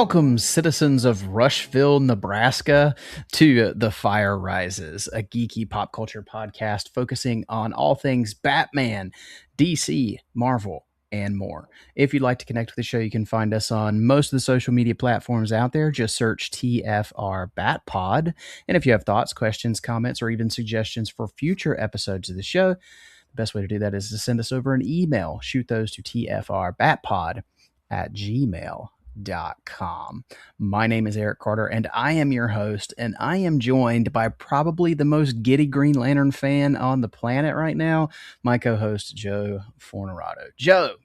Welcome, citizens of Rushville, Nebraska, to The Fire Rises, a geeky pop culture podcast focusing on all things Batman, DC, Marvel, and more. If you'd like to connect with the show, you can find us on most of the social media platforms out there. Just search tfrbatpod. And if you have thoughts, questions, comments, or even suggestions for future episodes of the show, the best way to do that is to send us over an email. Shoot those to tfrbatpod@gmail.com. My name is Eric Carter, and I am your host, and I am joined by probably the most giddy Green Lantern fan on the planet right now, my co-host, Joe Fornerato. Joe,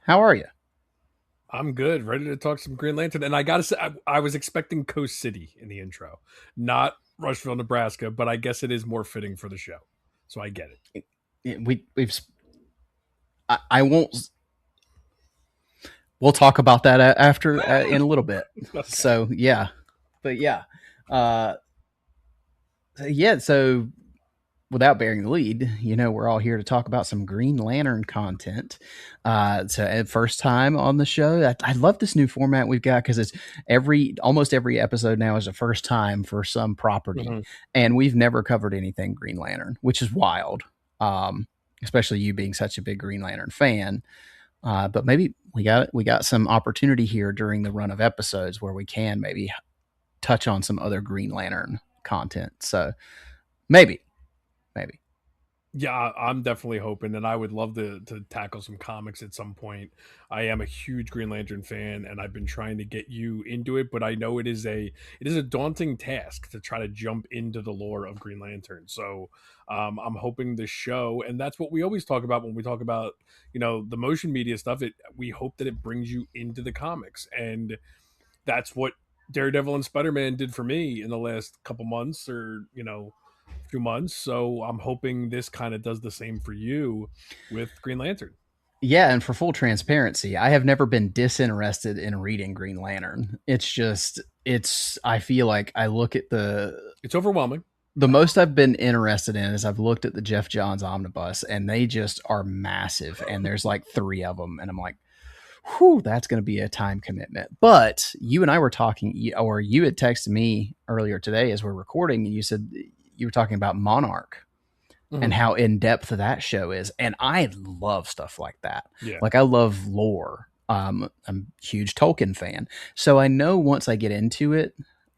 how are you? I'm good, ready to talk some Green Lantern. And I gotta say, I was expecting Coast City in the intro, not Rushville, Nebraska, but I guess it is more fitting for the show. So I get it. I won't. We'll talk about that after in a little bit. Okay. So yeah, but yeah, So without bearing the lead, we're all here to talk about some Green Lantern content. So first time on the show. I love this new format we've got because it's almost every episode now is a first time for some property, and we've never covered anything Green Lantern, which is wild. Especially you being such a big Green Lantern fan. But maybe we got some opportunity here during the run of episodes where we can maybe touch on some other Green Lantern content. So maybe. Yeah, I'm definitely hoping, and I would love to tackle some comics at some point. I am a huge Green Lantern fan, and I've been trying to get you into it, but I know it is a daunting task to try to jump into the lore of Green Lantern. So I'm hoping the show, and that's what we always talk about when we talk about the motion media stuff. We hope that it brings you into the comics, and that's what Daredevil and Spider-Man did for me in the last couple months, or few months. So I'm hoping this kind of does the same for you with Green Lantern. Yeah, and for full transparency, I have never been disinterested in reading Green Lantern. I feel like I look at it's overwhelming. The most I've been interested in is I've looked at the Jeff Johns omnibus, and they just are massive, and there's like 3 of them, and I'm like, whew, that's going to be a time commitment. But you and I were talking, or you had texted me earlier today as we're recording, and you said you were talking about Monarch and how in depth that show is. And I love stuff like that. Yeah. Like I love lore. I'm a huge Tolkien fan. So I know once I get into it,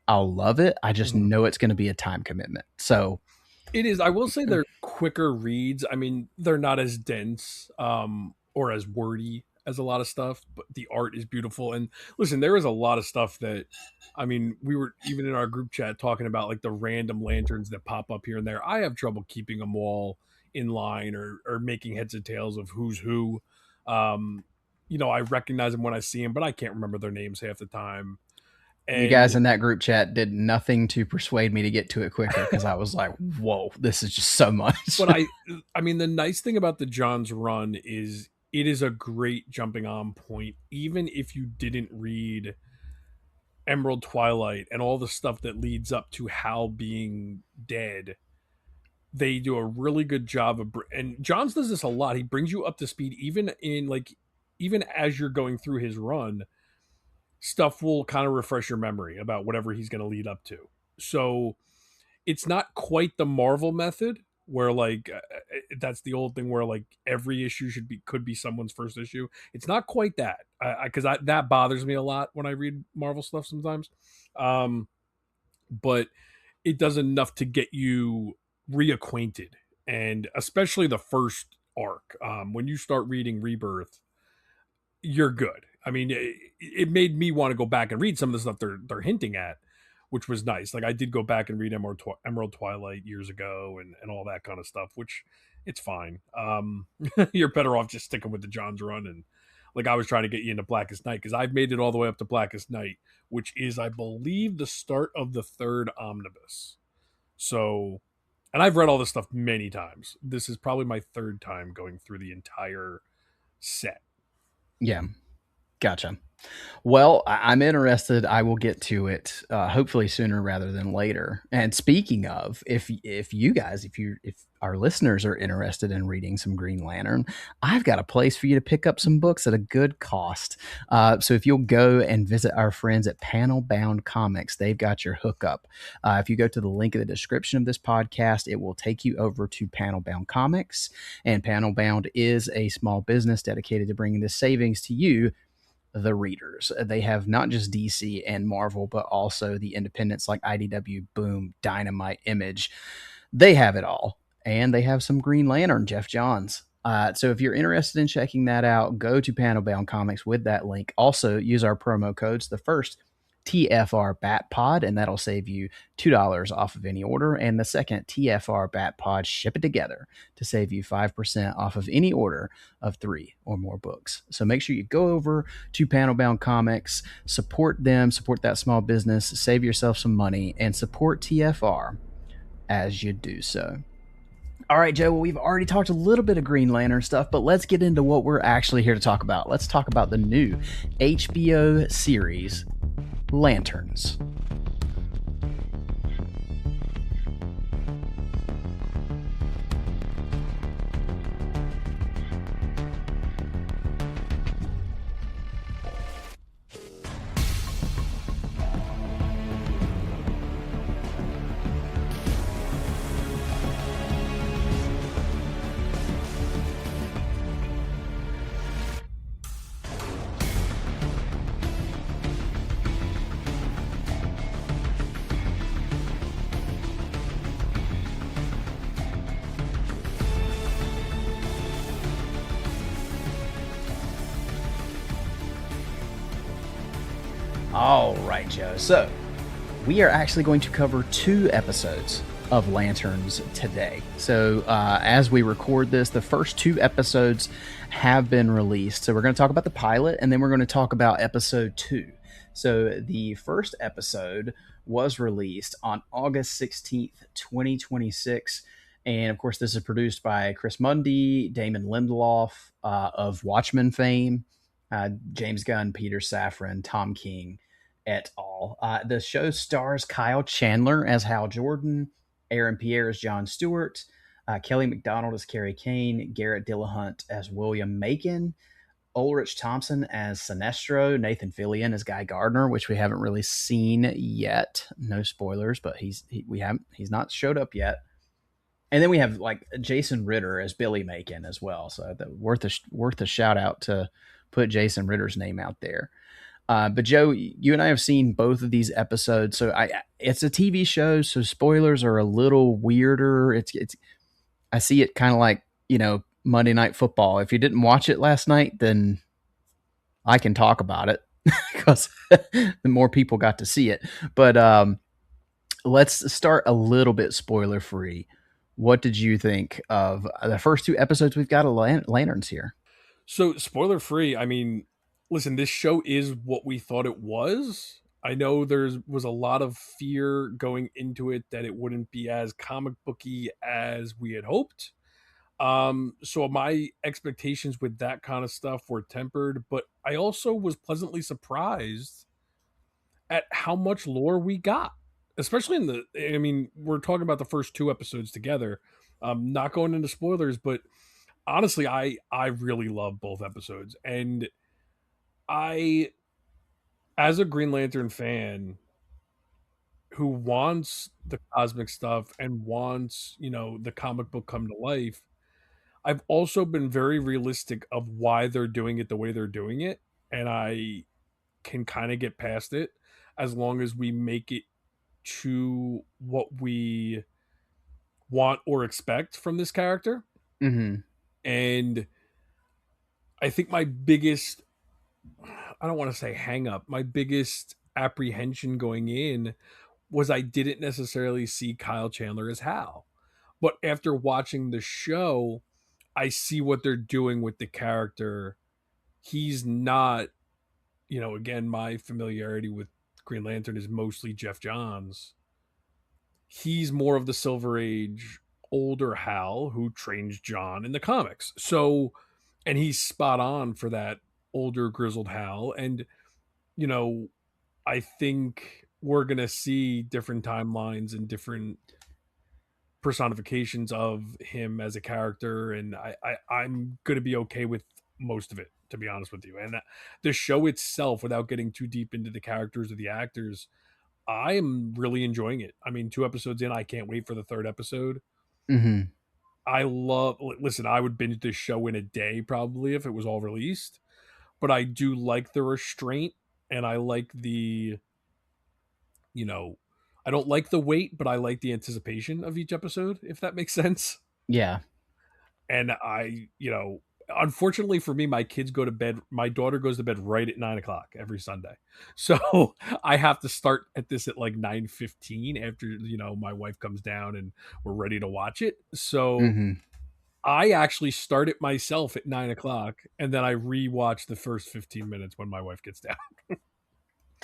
I'll love it. I just know it's going to be a time commitment. So it is. I will say they're quicker reads. I mean, they're not as dense or as wordy as a lot of stuff, but the art is beautiful. And listen, there is a lot of stuff that, I mean, we were even in our group chat talking about like the random lanterns that pop up here and there. I have trouble keeping them all in line or making heads and tails of who's who. I recognize them when I see them, but I can't remember their names half the time. And you guys in that group chat did nothing to persuade me to get to it quicker because I was like, whoa, this is just so much. But I mean, the nice thing about the Johns run is it is a great jumping on point, even if you didn't read Emerald Twilight and all the stuff that leads up to Hal being dead. They do a really good job of, and Johns does this a lot. He brings you up to speed, even as you're going through his run. Stuff will kind of refresh your memory about whatever he's going to lead up to. So it's not quite the Marvel method where like that's the old thing where like every issue could be someone's first issue. It's not quite that because that bothers me a lot when I read Marvel stuff sometimes. But it does enough to get you reacquainted, and especially the first arc. When you start reading Rebirth, you're good. I mean, it made me want to go back and read some of the stuff they're hinting at, which was nice. Like I did go back and read Emerald Twilight years ago and all that kind of stuff, which it's fine. You're better off just sticking with the Johns run. And like I was trying to get you into Blackest Night because I've made it all the way up to Blackest Night, which is, I believe, the start of the 3rd omnibus. So, and I've read all this stuff many times. This is probably my 3rd time going through the entire set. Yeah. Gotcha. Well, I'm interested. I will get to it hopefully sooner rather than later. And speaking of, if you guys, if our listeners are interested in reading some Green Lantern, I've got a place for you to pick up some books at a good cost. So if you'll go and visit our friends at Panel Bound Comics, they've got your hookup. If you go to the link in the description of this podcast, it will take you over to Panel Bound Comics. And Panel Bound is a small business dedicated to bringing this savings to you, the readers. They have not just DC and Marvel, but also the independents like IDW, Boom, Dynamite, Image. They have it all. And they have some Green Lantern, Jeff Johns. So if you're interested in checking that out, go to Panelbound Comics with that link. Also, use our promo codes. The first, tfrbatpod, and that'll save you $2 off of any order. And the second, tfrbatpod, ship it together to save you 5% off of any order of 3 or more books. So make sure you go over to Panelbound Comics, support them, support that small business, save yourself some money, and support TFR as you do so. All right, Joe, well, we've already talked a little bit of Green Lantern stuff, but let's get into what we're actually here to talk about. Let's talk about the new HBO series, Lanterns. All right, Joe. So we are actually going to cover 2 episodes of Lanterns today. So as we record this, the first 2 episodes have been released. So we're going to talk about the pilot, and then we're going to talk about episode 2. So the first episode was released on August 16th, 2026. And of course, this is produced by Chris Mundy, Damon Lindelof of Watchmen fame, James Gunn, Peter Safran, Tom King, et al. The show stars Kyle Chandler as Hal Jordan, Aaron Pierre as John Stewart, Kelly MacDonald as Carrie Kane, Garrett Dillahunt as William Macon, Ulrich Thompson as Sinestro, Nathan Fillion as Guy Gardner, which we haven't really seen yet. No spoilers, but he's not showed up yet. And then we have like Jason Ritter as Billy Macon as well. So worth a shout out to put Jason Ritter's name out there. But Joe, you and I have seen both of these episodes, so it's a TV show, so spoilers are a little weirder. It's I see it kind of like Monday Night Football. If you didn't watch it last night, then I can talk about it because the more people got to see it. But let's start a little bit spoiler free. What did you think of the first 2 episodes? We've got Lanterns here. So, spoiler free, I mean, listen, this show is what we thought it was. I know there was a lot of fear going into it that it wouldn't be as comic booky as we had hoped. So my expectations with that kind of stuff were tempered, but I also was pleasantly surprised at how much lore we got. Especially I mean, we're talking about the first 2 episodes together. Not going into spoilers, but honestly, I really love both episodes, and I, as a Green Lantern fan who wants the cosmic stuff and wants the comic book come to life, I've also been very realistic of why they're doing it the way they're doing it, and I can kind of get past it as long as we make it to what we want or expect from this character. Mm-hmm. And I think my biggest, I don't want to say hang up, my biggest apprehension going in was I didn't necessarily see Kyle Chandler as Hal. But after watching the show, I see what they're doing with the character. He's not, again, my familiarity with Green Lantern is mostly Jeff Johns. He's more of the Silver Age older Hal who trains John in the comics. So, and he's spot on for that older grizzled Hal, and you know, I think we're gonna see different timelines and different personifications of him as a character, and I'm gonna be okay with most of it, to be honest with you. And the show itself, without getting too deep into the characters or the actors, I am really enjoying it. I mean, 2 episodes in, I can't wait for the third episode. Mm-hmm. I love, listen, I would binge this show in a day probably if it was all released, but I do like the restraint, and I like the, you know, I don't like the wait, but I like the anticipation of each episode, if that makes sense. Yeah. And unfortunately for me, my kids go to bed, my daughter goes to bed right at 9 o'clock every Sunday. So I have to start at this at like 9:15 after, my wife comes down and we're ready to watch it. So Mm-hmm. I actually start it myself at 9 o'clock, and then I rewatch the first 15 minutes when my wife gets down.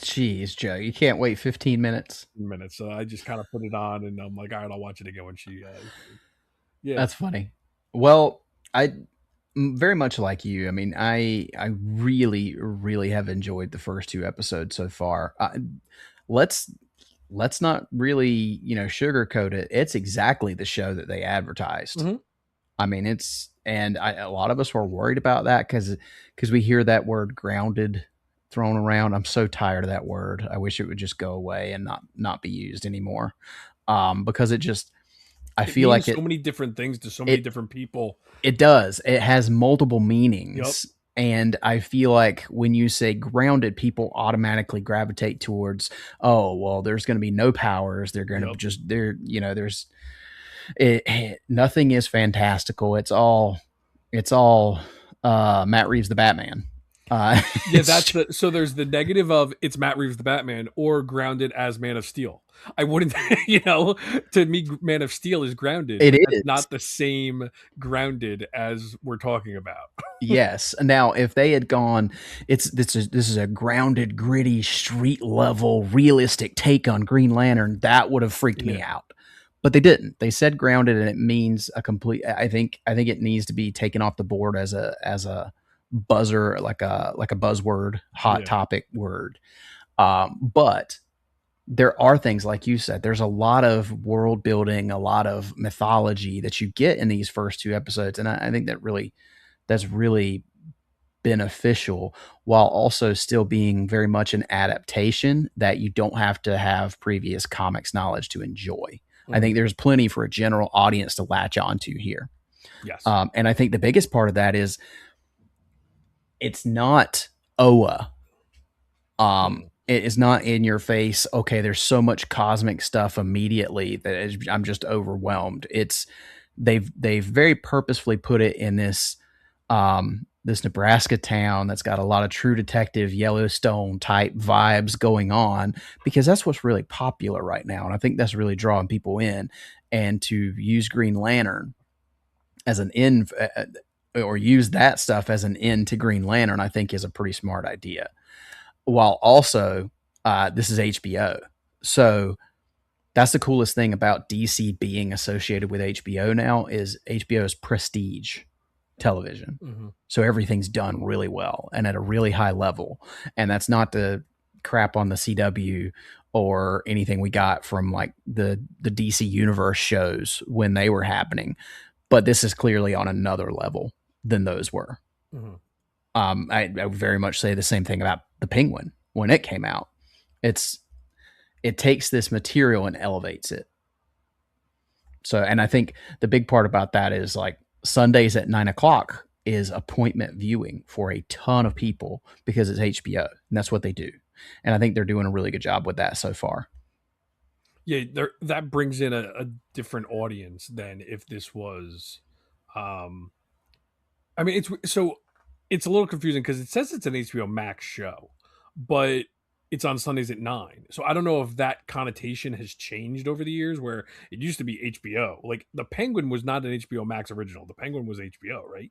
Jeez, Joe, you can't wait 15 minutes. Minutes. So I just kind of put it on, and I'm like, all right, I'll watch it again when she. Yeah. That's funny. Well, I very much like you. I mean, I really really have enjoyed the first two episodes so far. Let's let's not really sugarcoat it. It's exactly the show that they advertised. Mm-hmm. I mean, a lot of us were worried about that because we hear that word grounded thrown around. I'm so tired of that word. I wish it would just go away and not be used anymore. Because it just I It feel means like so many different things to so many it different people. it does. It has multiple Yep. meanings. And I feel like when you say grounded, people automatically gravitate towards, oh, well, there's going to be no powers. They're going to Yep. just, there's, nothing is fantastical. It's all Matt Reeves, the Batman. Yeah, It's, so there's the negative of it's Matt Reeves the Batman or grounded as Man of Steel. I wouldn't, to me, Man of Steel is grounded, it but that's is. not the same grounded as we're talking about. Yes. Now, if they had gone, this is a grounded, gritty, street level, realistic take on Green Lantern, that would have freaked Yeah. me out. But they didn't. They said grounded, and it means a complete. I think it needs to be taken off the board as a buzzer, like a buzzword, hot Yeah. topic word. But there are things like you said. There's a lot of world building, a lot of mythology that you get in these first two episodes, and I think that's really beneficial while also still being very much an adaptation that you don't have to have previous comics knowledge to enjoy. I Mm-hmm. think there's plenty for a general audience to latch onto here. Yes. And I think the biggest part of that is it's not OA. Mm-hmm. It is not in your face. Okay, there's so much cosmic stuff immediately I'm just overwhelmed. They've very purposefully put it in this Nebraska town that's got a lot of True Detective, Yellowstone type vibes going on because that's what's really popular right now, and I think that's really drawing people in. And to use Green Lantern as an in, or use that stuff as an in to Green Lantern, I think is a pretty smart idea. While also, this is HBO, so that's the coolest thing about DC being associated with HBO now is HBO's prestige television. Mm-hmm. So everything's done really well and at a really high level. And that's not to crap on the CW or anything we got from like the DC Universe shows when they were happening, but this is clearly on another level than those were. Mm-hmm. I would very much say the same thing about the Penguin when it came out. It takes this material and elevates it. So, and I think the big part about that is like Sundays at 9 o'clock is appointment viewing for a ton of people because it's HBO and that's what they do. And I think they're doing a really good job with that so far. Yeah, that brings in a different audience than if this was. Um, I mean, it's a little confusing because it says it's an HBO Max show, but it's on Sundays at 9. So I don't know if that connotation has changed over the years where it used to be HBO. Like the Penguin was not an HBO Max original. The Penguin was HBO, right?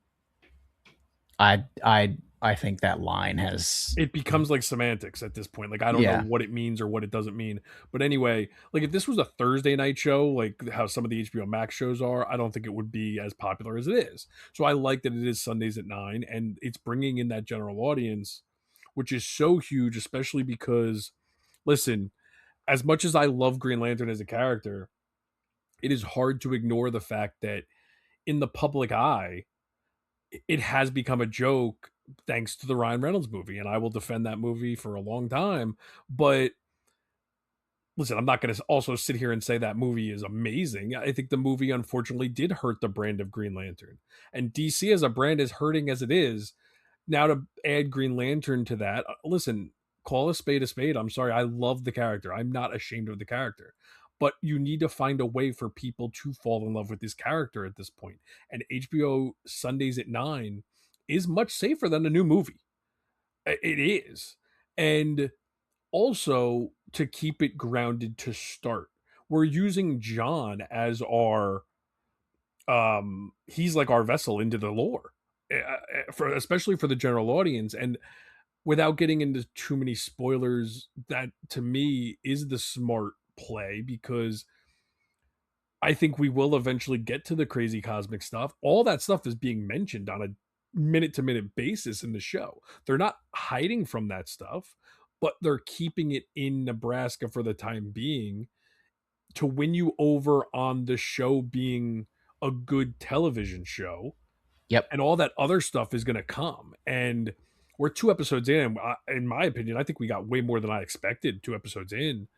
I I think that line has, it becomes like semantics at this point. Like I don't know yeah, what it means or what it doesn't mean. But anyway, like if this was a Thursday night show, like how some of the HBO Max shows are, I don't think it would be as popular as it is. So I like that it is Sundays at 9 and it's bringing in that general audience, which is so huge, especially because listen, as much as I love Green Lantern as a character, it is hard to ignore the fact that in the public eye, it has become a joke thanks to the Ryan Reynolds movie, and I will defend that movie for a long time. But listen, I'm not going to also sit here and say that movie is amazing. I think the movie unfortunately did hurt the brand of Green Lantern, and DC as a brand is hurting as it is. Now to add Green Lantern to that, listen, call a spade a spade. I'm sorry, I love the character. I'm not ashamed of the character. But you need to find a way for people to fall in love with this character at this point. And HBO Sundays at 9 is much safer than a new movie. It is. And also to keep it grounded to start, we're using John as our he's like our vessel into the lore. For especially for the general audience, and without getting into too many spoilers, that to me is the smart play because I think we will eventually get to the crazy cosmic stuff. All that stuff is being mentioned on a minute to minute basis in the show. They're not hiding from that stuff, but they're keeping it in Nebraska for the time being to win you over on the show being a good television show, yep. and all that other stuff is going to come. And we're 2 episodes in. In my opinion, I think we got way more than I expected 2 episodes in.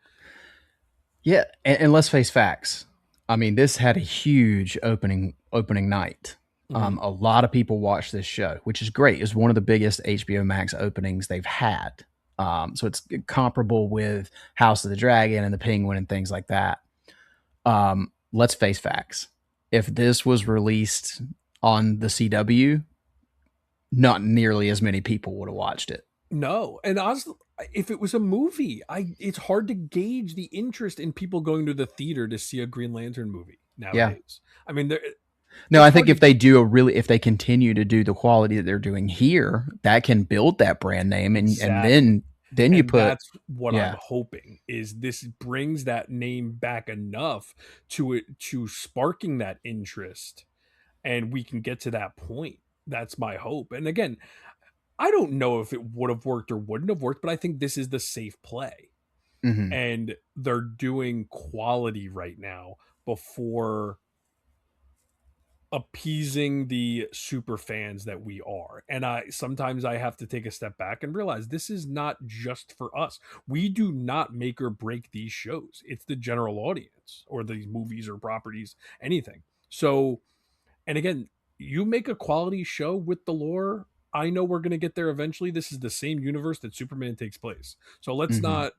Yeah, and let's face facts. I mean, this had a huge opening night. Mm-hmm. A lot of people watched this show, which is great. It's one of the biggest HBO Max openings they've had. So it's comparable with House of the Dragon and the Penguin and things like that. Let's face facts. If this was released on the CW, not nearly as many people would have watched it. No, and honestly, if it was a movie, I it's hard to gauge the interest in people going to the theater to see a Green Lantern movie Yeah. nowadays. I mean, No, it's I hard think to. if they continue to do the quality that they're doing here, that can build that brand name, and Exactly. then you And put, that's what I'm yeah. hoping is this brings that name back enough to it to sparking that interest, and we can get to that point. That's my hope. And again, I don't know if it would have worked or wouldn't have worked, but I think this is the safe play. Hmm. And they're doing quality right now before appeasing the super fans that we are. And I sometimes I have to take a step back and realize this is not just for us. We do not make or break these shows. It's the general audience or these movies or properties, anything. So, and again, you make a quality show with the lore, I know we're going to get there eventually. This is the same universe that Superman takes place. So let's Hmm. not,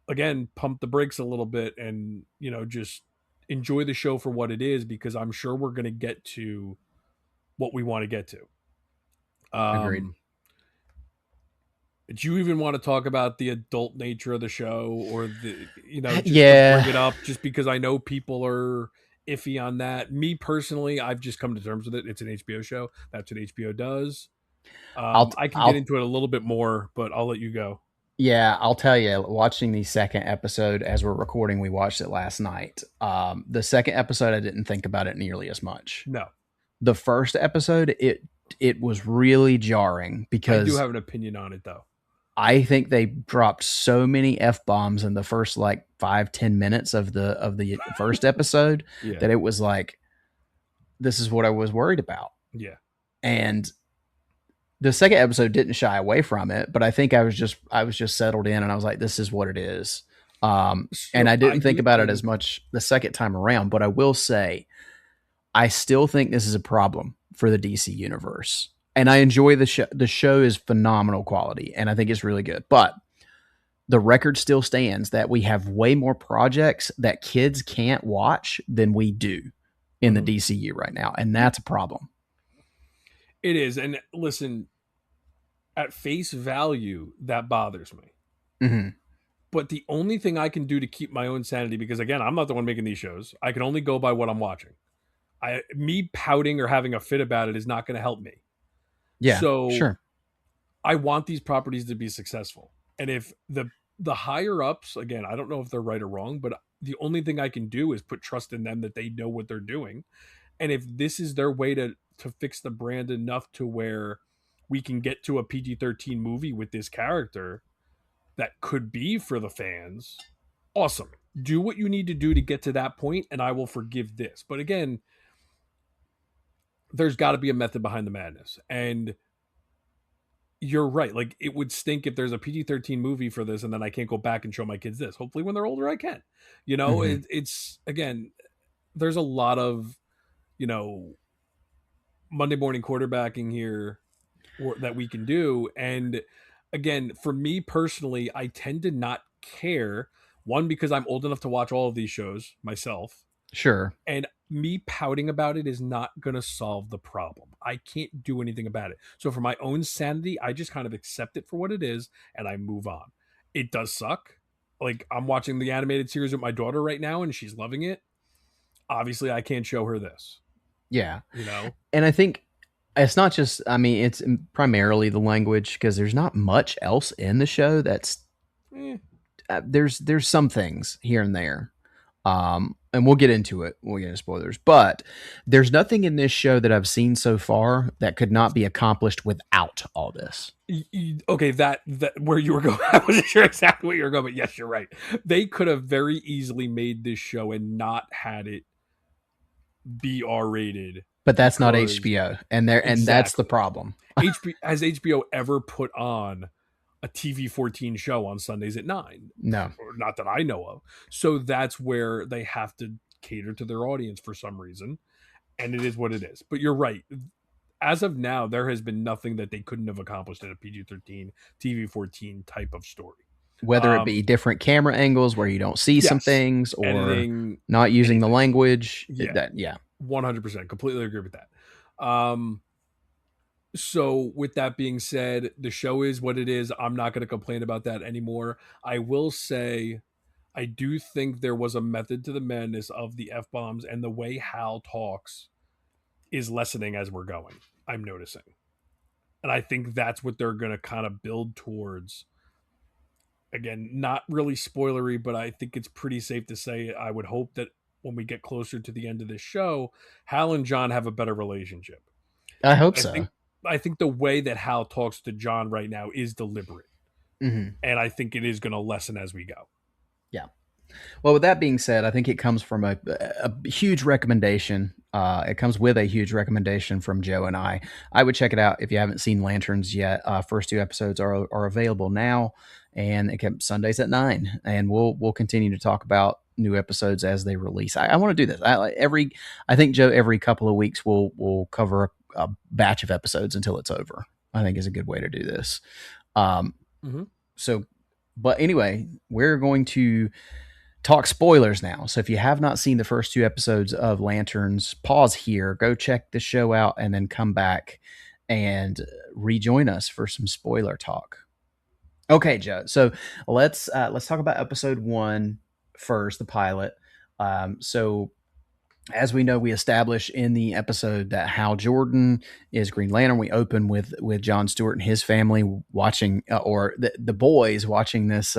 again, pump the brakes a little bit and, just enjoy the show for what it is because I'm sure we're going to get to what we want to get to. Agreed. Um, do you even want to talk about the adult nature of the show or just to bring Yeah. it up just because I know people are iffy on that. Me personally, I've just come to terms with it. It's an HBO show. That's what HBO does. I'll I can get I'll into it a little bit more, but I'll let you go. yeah, I'll tell you. Watching the second episode as we're recording, we watched it last night. The second episode, I didn't think about it nearly as much. No, The first episode, it was really jarring I do because have an opinion on it though. I think they dropped so many f bombs in the first like 5-10 minutes of the first episode Yeah, that it was like, this is what I was worried about. yeah. And the second episode didn't shy away from it, but I think I was just settled in and I was like, this is what it is. And So I I didn't think do about it as think, much the second time around, but I will say I still think this is a problem for the DC universe. And I enjoy the show. The show is phenomenal quality and I think it's really good. But the record still stands that we have way more projects that kids can't watch than we do in the mhm, DCU right now. And that's a problem. it is. And listen, at face value, that bothers me. Mm-hmm. But the only thing I can do to keep my own sanity, because again, I'm not the one making these shows. I can only go by what I'm watching. Me pouting or having a fit about it is not going to help me. Yeah, So sure. I want these properties to be successful. And if the higher ups, again, I don't know if they're right or wrong, but the only thing I can do is put trust in them that they know what they're doing. And if this is their way to fix the brand enough to where we can get to a PG-13 movie with this character that could be for the fans, awesome. Do what you need to do to get to that point, and I will forgive this. But again, there's got to be a method behind the madness. And you're right. Like, it would stink if there's a PG-13 movie for this and then I can't go back and show my kids this. Hopefully when they're older I can. Hmm. It's again, there's a lot of, you know, Monday morning quarterbacking here that we can do. And again, for me personally, I tend to not care. One, because I'm old enough to watch all of these shows myself, Sure. and me pouting about it is not going to solve the problem. I can't do anything about it. So for my own sanity, I just kind of accept it for what it is and I move on. It does suck. Like, I'm watching the animated series with my daughter right now and she's loving it. Obviously, I can't show her this, Yeah. you know? And I think it's not just, I mean, it's primarily the language because there's not much else in the show that's, Eh. there's some things here and there. And we'll get into it. We'll get into spoilers, but there's nothing in this show that I've seen so far that could not be accomplished without all this. Okay, that where you were going, I wasn't sure exactly what you were going, but yes, you're right. They could have very easily made this show and not had it be R rated But that's not because HBO, and that's the exactly. problem. Has HBO ever put on a TV 14 show on Sundays at 9? No. Or not that I know of. So that's where they have to cater to their audience for some reason, and it is what it is. But you're right. As of now, there has been nothing that they couldn't have accomplished in a PG-13 TV 14 type of story. Whether it be Um, different camera angles where you don't see some yes, things or editing, not using the anything. language, Yeah, that yeah. 100%. Completely agree with that. So with that being said, the show is what it is. I'm not going to complain about that anymore. I will say I do think there was a method to the madness of the F bombs, and the way Hal talks is lessening as we're going. I'm noticing. And I think that's what they're going to kind of build towards. Again, not really spoilery, but I think it's pretty safe to say I would hope that when we get closer to the end of this show, Hal and John have a better relationship. I hope I so. think I think the way that Hal talks to John right now is deliberate, Hmm. and I think it is going to lessen as we go. Yeah. Well, with that being said, I think it comes from a huge recommendation. It comes with a huge recommendation from Joe and I. I would check it out if you haven't seen Lanterns yet. First two episodes are available now, and it comes Sundays at 9. And we'll continue to talk about new episodes as they release. I want to do this. I think Joe every couple of weeks we'll cover a batch of episodes until it's over. I think is a good way to do this. Um, Mm-hmm. so, but anyway, we're going to talk spoilers now. So if you have not seen the first two episodes of Lanterns, pause here, go check the show out, and then come back and rejoin us for some spoiler talk. Okay, Joe. So let's talk about episode one first, the pilot. So as we know, we establish in the episode that Hal Jordan is Green Lantern. We open with John Stewart and his family watching, or the boys watching this.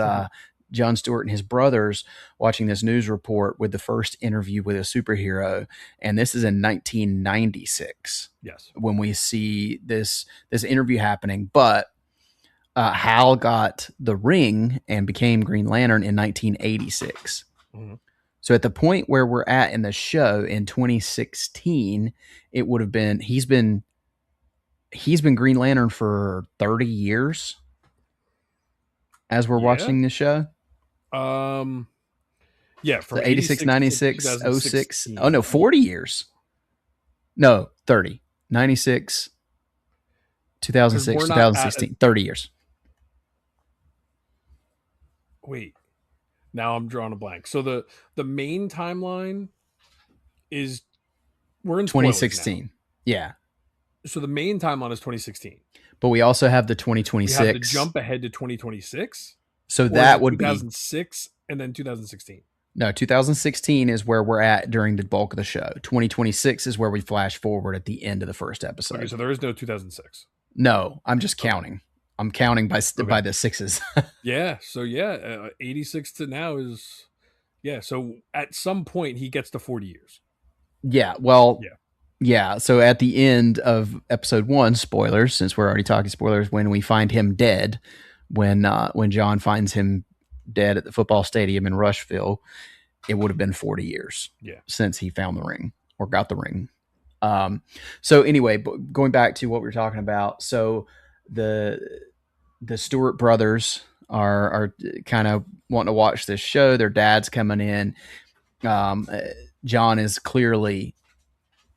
John Stewart and his brothers watching this news report with the first interview with a superhero, and this is in 1996 Yes. when we see this interview happening. But Hal got the ring and became Green Lantern in 1986. Mm-hmm. So at the point where we're at in the show in 2016, it would have been he's been Green Lantern for 30 years as we're Yeah. watching the show. Um. Yeah. So From 86, 86 to 96, oh 06. Oh 2016. no, 40 years. No, 30. 96, Because 2006, we're not at a 2016. 30 years. wait. Now I'm drawing a blank. So the main timeline is we're in spoilers now. 2016. Yeah. So the main timeline is 2016. But we also have the We have to 2026. jump ahead to 2026, So or is that it would be 2006 and then 2016? no, 2016 is where we're at during the bulk of the show. 2026 is where we flash forward at the end of the first Okay, episode. so there is no 2006. No, I'm just Okay. counting. I'm counting Okay. by the sixes. Yeah. So yeah, 86 to now is yeah. So at some point he gets to 40 years. Yeah, well, Yeah. yeah. So at the end of episode one, spoilers, since we're already talking spoilers, when we find him dead, when John finds him dead at the football stadium in Rushville, it would have been 40 years Yeah. since he found the ring or got the ring. So anyway, going back to what we were talking about, so the the Stewart brothers are kind of wanting to watch this show. Their dad's coming in. Um, uh, John is clearly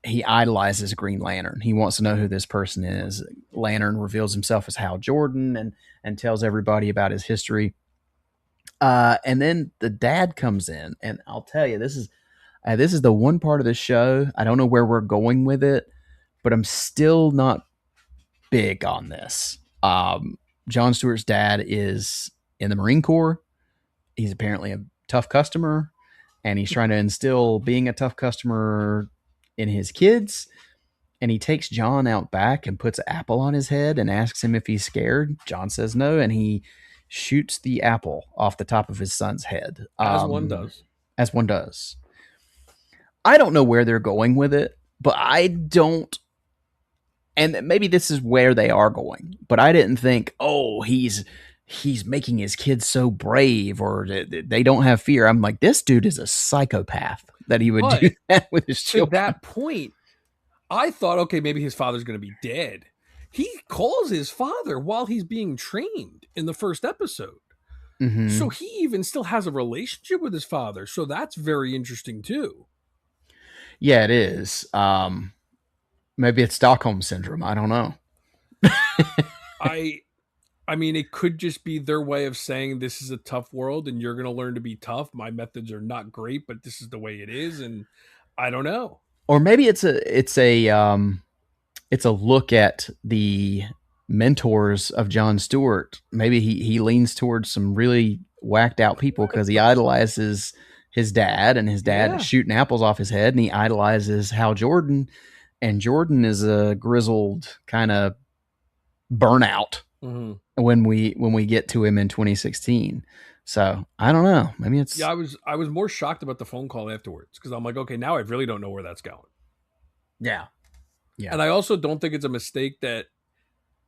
he idolizes Green Lantern. He wants to know who this person is. Lantern reveals himself as Hal Jordan and tells everybody about his history. And then the dad comes in, and I'll tell you, this is the one part of the show. I don't know where we're going with it, but I'm still not big on this. John Stewart's dad is in the Marine Corps. He's apparently a tough customer, and he's trying to instill being a tough customer in his kids. And he takes John out back and puts an apple on his head and asks him if he's scared. John says no, and he shoots the apple off the top of his son's head, As one does. as one does. I don't know where they're going with it, but I don't. And maybe this is where they are going, but I didn't think, oh, he's making his kids so brave or they don't have fear. I'm like, this dude is a psychopath that he would do But that with his to children. that point, I thought, okay, maybe his father's going to be dead. He calls his father while he's being trained in the first episode. So Mm-hmm. he even still has a relationship with his father. So that's very interesting too. Yeah, it is. Maybe it's Stockholm syndrome. I don't know. I I mean, it could just be their way of saying this is a tough world and you're going to learn to be tough. My methods are not great, but this is the way it is and I don't know. Or maybe it's a look at the mentors of John Stewart. Maybe he leans towards some really whacked out people because he idolizes his dad, and his dad is Yeah. shooting apples off his head, and he idolizes Hal Jordan, and Jordan is a grizzled kind of burnout Mhm. when we get to him in 2016. So I don't know. Maybe Yeah, it's I was more shocked about the phone call afterwards because I'm like, okay, now I really don't know where that's going. yeah, yeah. And I also don't think it's a mistake that,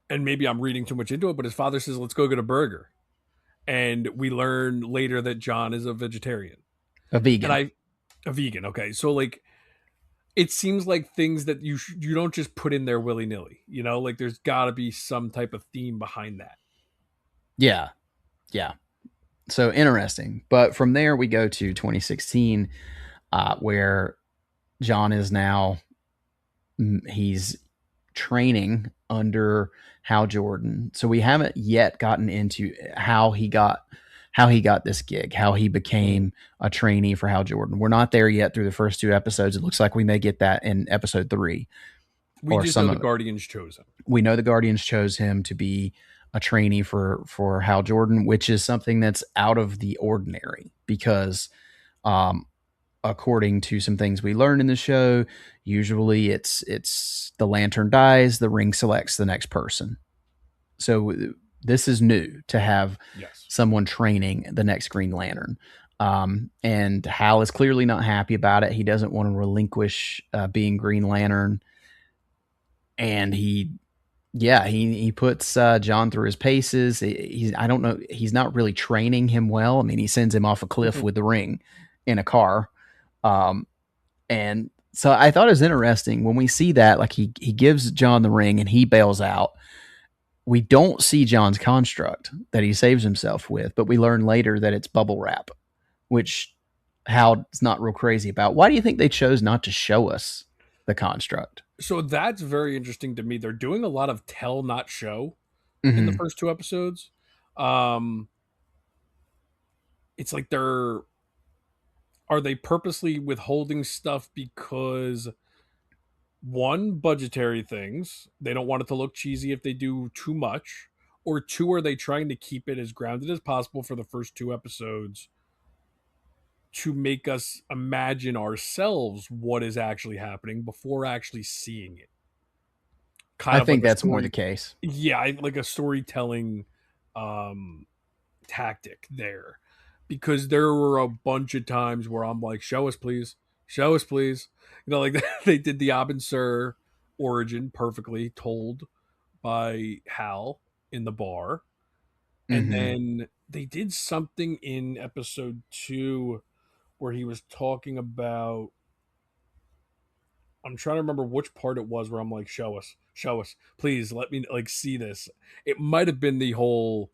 and maybe I'm reading too much into it, but his father says, let's go get a burger. And we learn later that John is a vegetarian. A And vegan. a vegan. Okay. So, like, it seems like things that you don't just put in there willy nilly, like there's got to be some type of theme behind that. Yeah, yeah. So interesting. But from there we go to 2016, where John is now he's training under Hal Jordan. So we haven't yet gotten into how he got this gig, how he Mhm. became a trainee for Hal Jordan. We're not there yet through the first two episodes. It looks like we may get that in episode 3 We or just know some the of it. Guardians chose him. We know the Guardians chose him to be a trainee for Hal Jordan, which is something that's out of the ordinary because um, according to some things we learned in the show, usually it's the lantern dies, the ring selects the next person. So this is new to have Yes. someone training the next Green Lantern. And Hal is clearly not happy about it. He doesn't want to relinquish being Green Lantern, and he puts John through his paces. He's I don't know. He's not really training him well. I mean, he sends him off a cliff with the ring in a car. Um, and so I thought it was interesting when we see that, like he gives John the ring and he bails out. We don't see John's construct that he saves himself with, but we learn later that it's bubble wrap, which Hal's not real crazy about. Why do you think they chose not to show us the construct? So that's very interesting to me. They're doing a lot of tell not show in the Mm-hmm. first two episodes. Um, it's like are they purposely withholding stuff because one, budgetary things, they don't want it to look cheesy if they do too much, or two, are they trying to keep it as grounded as possible for the first two episodes to make us imagine ourselves what is actually happening before actually seeing it? kind I of like think a that's more the story. case. Yeah, like a storytelling um tactic there, because there were a bunch of times where I'm like, show us please, show us please, like they did the Abin Sur origin perfectly told by Hal in the bar, and Hmm. then they did something in episode 2 where he was talking about, I'm trying to remember which part it was where I'm like, show us, please let me like see this. It might have been the whole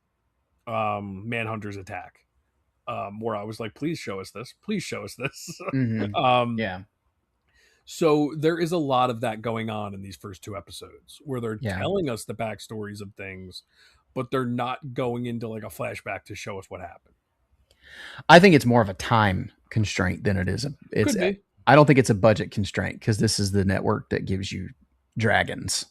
Manhunter's attack, where I was like, please show us this, please show us this. Hmm. um, Yeah. so there is a lot of that going on in these first 2 episodes where they're Yeah. telling us the backstories of things, but they're not going into like a flashback to show us what happened. I think it's more of a time constraint than it is. It's. Could be. I don't think it's a budget constraint because this is the network that gives you dragons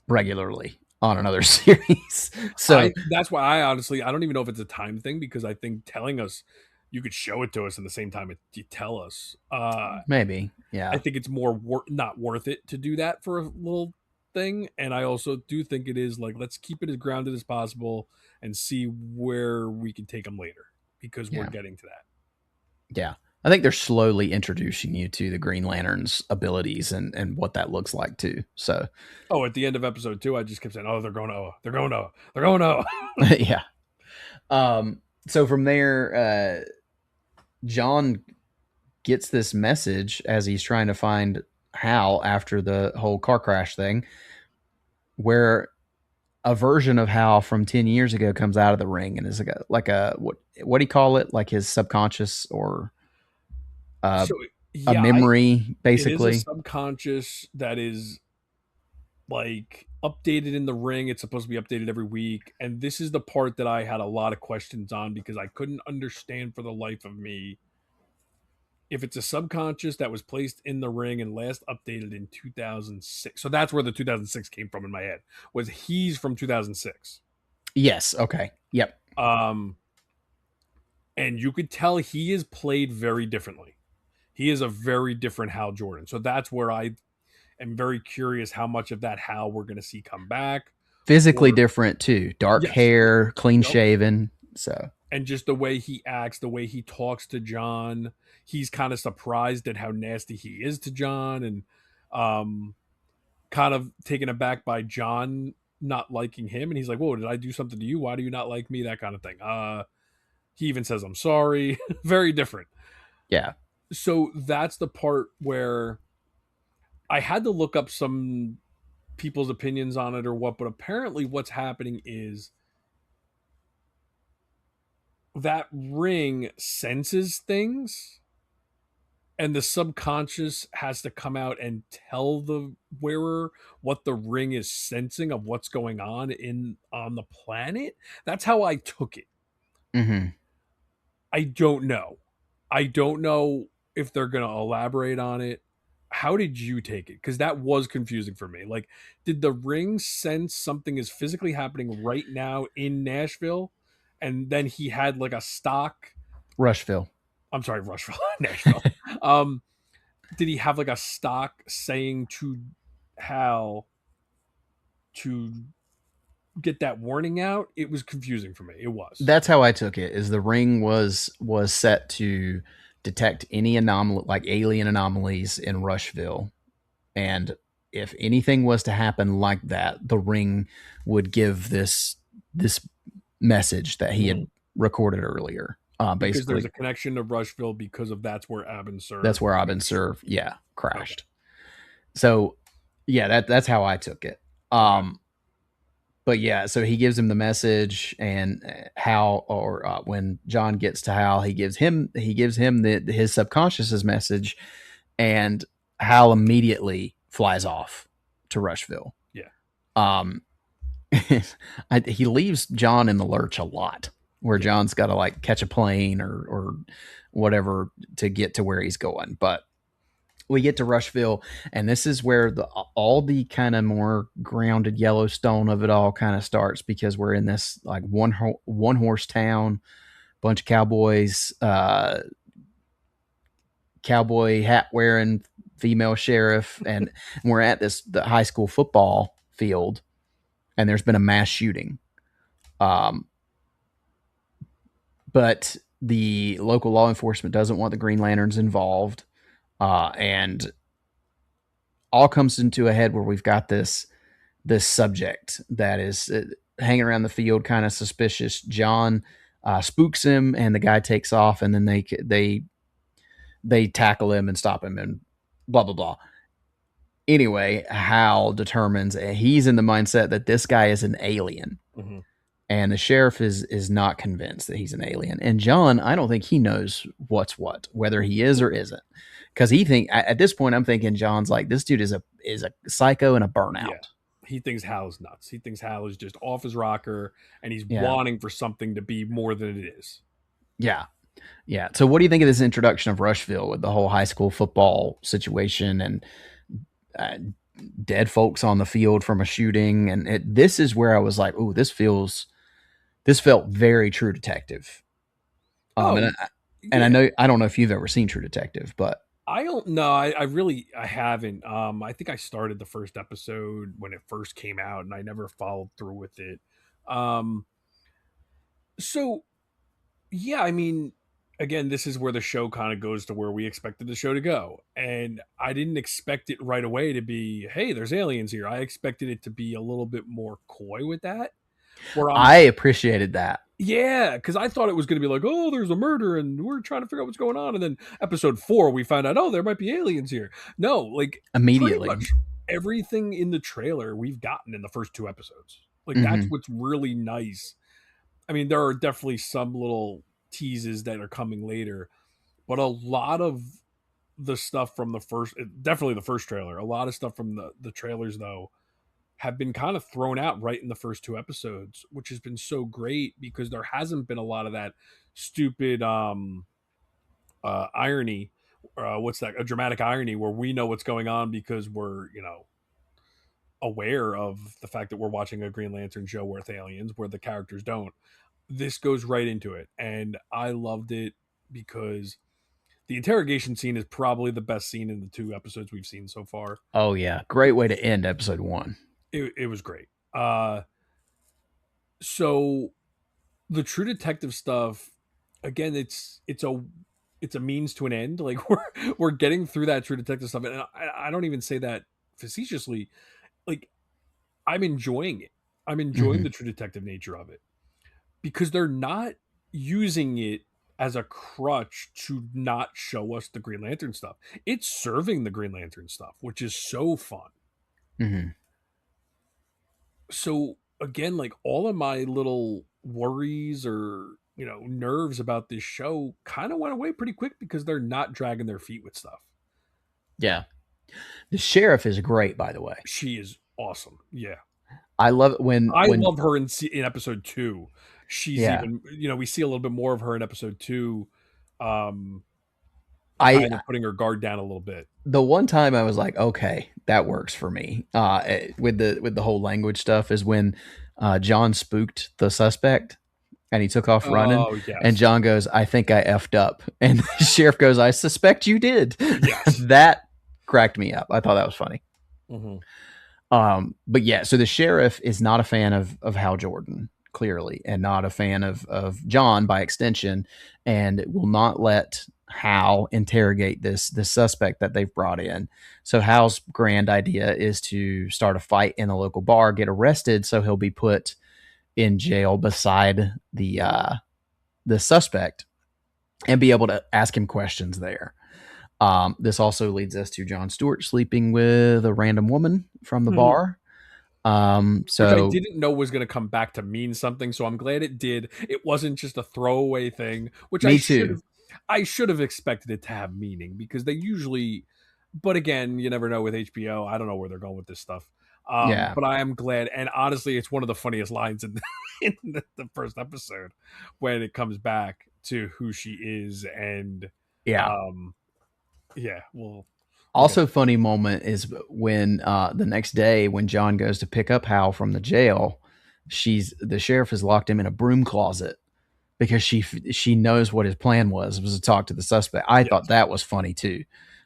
regularly on another series. So I That's why I honestly, I don't even know if it's a time thing, because I think telling us, you could show it to us in the same time you tell us. maybe, I yeah, think it's more not worth it to do that for a little thing, and I also do think it is like, let's keep it as grounded as possible and see where we can take them later, because we're yeah, getting to that. yeah. I think they're slowly introducing you to the Green Lantern's abilities and what that looks like too. So Oh, at the end of episode 2, I just kept saying, "Oh, they're going to, they're going to, they're going to." yeah. So from there, John gets this message as he's trying to find Hal after the whole car crash thing, where a version of Hal from 10 years ago comes out of the ring and is like a what do you call it? Like his subconscious or uh, So a yeah, memory, it is a basically. subconscious that is like updated in the ring. It's supposed to be updated every week, and this is the part that I had a lot of questions on, because I couldn't understand for the life of me if it's a subconscious that was placed in the ring and last updated in 2006. So that's where the 2006 came from in my head. Was he's from 2006. Yes. Okay. Yep. Um and you could tell he is played very differently. He is a very different Hal Jordan. So that's where I am very curious how much of that Hal we're going to see come back, Physically or different too. Dark yes. hair, clean Yep. shaven. So And just the way he acts, the way he talks to John, he's kind of surprised at how nasty he is to John, and um kind of taken aback by John not liking him, and he's like, "Whoa, did I do something to you? Why do you not like me?" That kind of thing. He even says, "I'm sorry." Very different. yeah. So that's the part where I had to look up some people's opinions on it or what, but apparently what's happening is that ring senses things, and the subconscious has to come out and tell the wearer what the ring is sensing of what's going on the planet. That's how I took it. Hmm. I don't know. I don't know if they're going to elaborate on it. How did you take it? Because that was confusing for me. Like, did the ring sense something is physically happening right now in Nashville, and then he had like a stock? Rushville. I'm sorry, Rushville, Nashville. Um, did he have like a stock saying to Hal to get that warning out? It was confusing for me. It was. That's how I took it. Is the ring was set to detect any anomaly, like alien anomalies in Rushville, and if anything was to happen like that, the ring would give this message that he Mhm. had recorded earlier. Because there's Basically, a connection to Rushville, because of that's where Abin that's Sur where I've been crashed. served. Yeah, Okay. crashed. So yeah, that's how I took it. Okay. But yeah, so he gives him the message, and Hal, or when John gets to Hal, he gives him his subconscious's message, and Hal immediately flies off to Rushville. Yeah. Um, he leaves John in the lurch a lot, where Yeah. John's got to like catch a plane or whatever to get to where he's going. But we get to Rushville, and this is where all the kind of more grounded Yellowstone of it all kind of starts, because we're in this like one horse town, bunch of cowboys, cowboy hat wearing female sheriff, and we're at the high school football field, and there's been a mass shooting. Um, but the local law enforcement doesn't want the Green Lanterns involved, and all comes into a head where we've got this subject that is hanging around the field, kind of suspicious. John spooks him, and the guy takes off, and then they tackle him and stop him, and blah blah blah. Anyway, Hal determines he's in the mindset that this guy is an alien, Mm-hmm. and the sheriff is not convinced that he's an alien. And John, I don't think he knows what's what, whether he is or isn't, because he think at this point I'm thinking John's like, this dude is a psycho and a burnout. Yeah. He thinks Hal is nuts. He thinks Hal is just off his rocker, and he's Yeah. wanting for something to be more than it is. Yeah. Yeah. So what do you think of this introduction of Rushville with the whole high school football situation and uh, dead folks on the field from a shooting? And this is where I was like, oh, this felt very True Detective. Oh, And I yeah. know, I don't know if you've ever seen True Detective, but I don't know. I haven't. I think I started the first episode when it first came out, and I never followed through with it. Um, so yeah, I mean, again, this is where the show kind of goes to where we expected the show to go, and I didn't expect it right away to be, hey, there's aliens here. I expected it to be a little bit more coy with that. Where I'm I appreciated that Yeah, because I thought it was going to be like, oh, there's a murder and we're trying to figure out what's going on. And then episode 4, we find out, oh, there might be aliens here. No, like pretty immediately. much everything in the trailer we've gotten in the first 2 episodes. Like that's Mm-hmm. what's really nice. I mean, there are definitely some little teases that are coming later, but a lot of the stuff from the first, definitely the first trailer, a lot of stuff from the trailers though have been kind of thrown out right in the first 2 episodes, which has been so great because there hasn't been a lot of that stupid irony. What's that? A dramatic irony where we know what's going on because we're, aware of the fact that we're watching a Green Lantern show with aliens where the characters don't. This goes right into it. And I loved it because the interrogation scene is probably the best scene in the 2 episodes we've seen so far. Oh yeah, great way to end episode 1. It was great. So the True Detective stuff, again, it's a means to an end. Like we're getting through that True Detective stuff, and I don't even say that facetiously. Like I'm enjoying it. I'm enjoying Mm-hmm. the True Detective nature of it because they're not using it as a crutch to not show us the Green Lantern stuff. It's serving the Green Lantern stuff, which is so fun. Mm-hmm. So again, like all of my little worries or nerves about this show kind of went away pretty quick because they're not dragging their feet with stuff. Yeah, the sheriff is great, by the way. She is awesome. Yeah, I love it when I love her in episode 2. She's yeah. even we see a little bit more of her in episode 2, um I kind of putting her guard down a little bit. The one time I was like, okay, that works for me. With the whole language stuff is when John spooked the suspect and he took off running, Oh and yes, John goes, "I think I effed up," and the sheriff goes, "I suspect you did." yes. That cracked me up. I thought that was funny. Mm-hmm. But yeah, so the sheriff is not a fan of Hal Jordan, clearly, and not a fan of John by extension, and will not let Hal interrogate this suspect that they've brought in. So Hal's grand idea is to start a fight in a local bar, get arrested, so he'll be put in jail beside the suspect and be able to ask him questions there. This also leads us to John Stewart sleeping with a random woman from the Mm-hmm. bar. Which I So didn't know was going to come back to mean something, so I'm glad it did. It wasn't just a throwaway thing, which me too. I should have expected it to have meaning because they usually. But again, you never know with HBO. I don't know where they're going with this stuff. Yeah. But I am glad, and honestly, it's one of the funniest lines in in the first episode when it comes back to who she is, and Yeah. um, yeah, we'll get Also, funny moment is when the next day when John goes to pick up Hal from the jail, the sheriff has locked him in a broom closet because she knows what his plan was to talk to the suspect. I thought yes. that was funny too.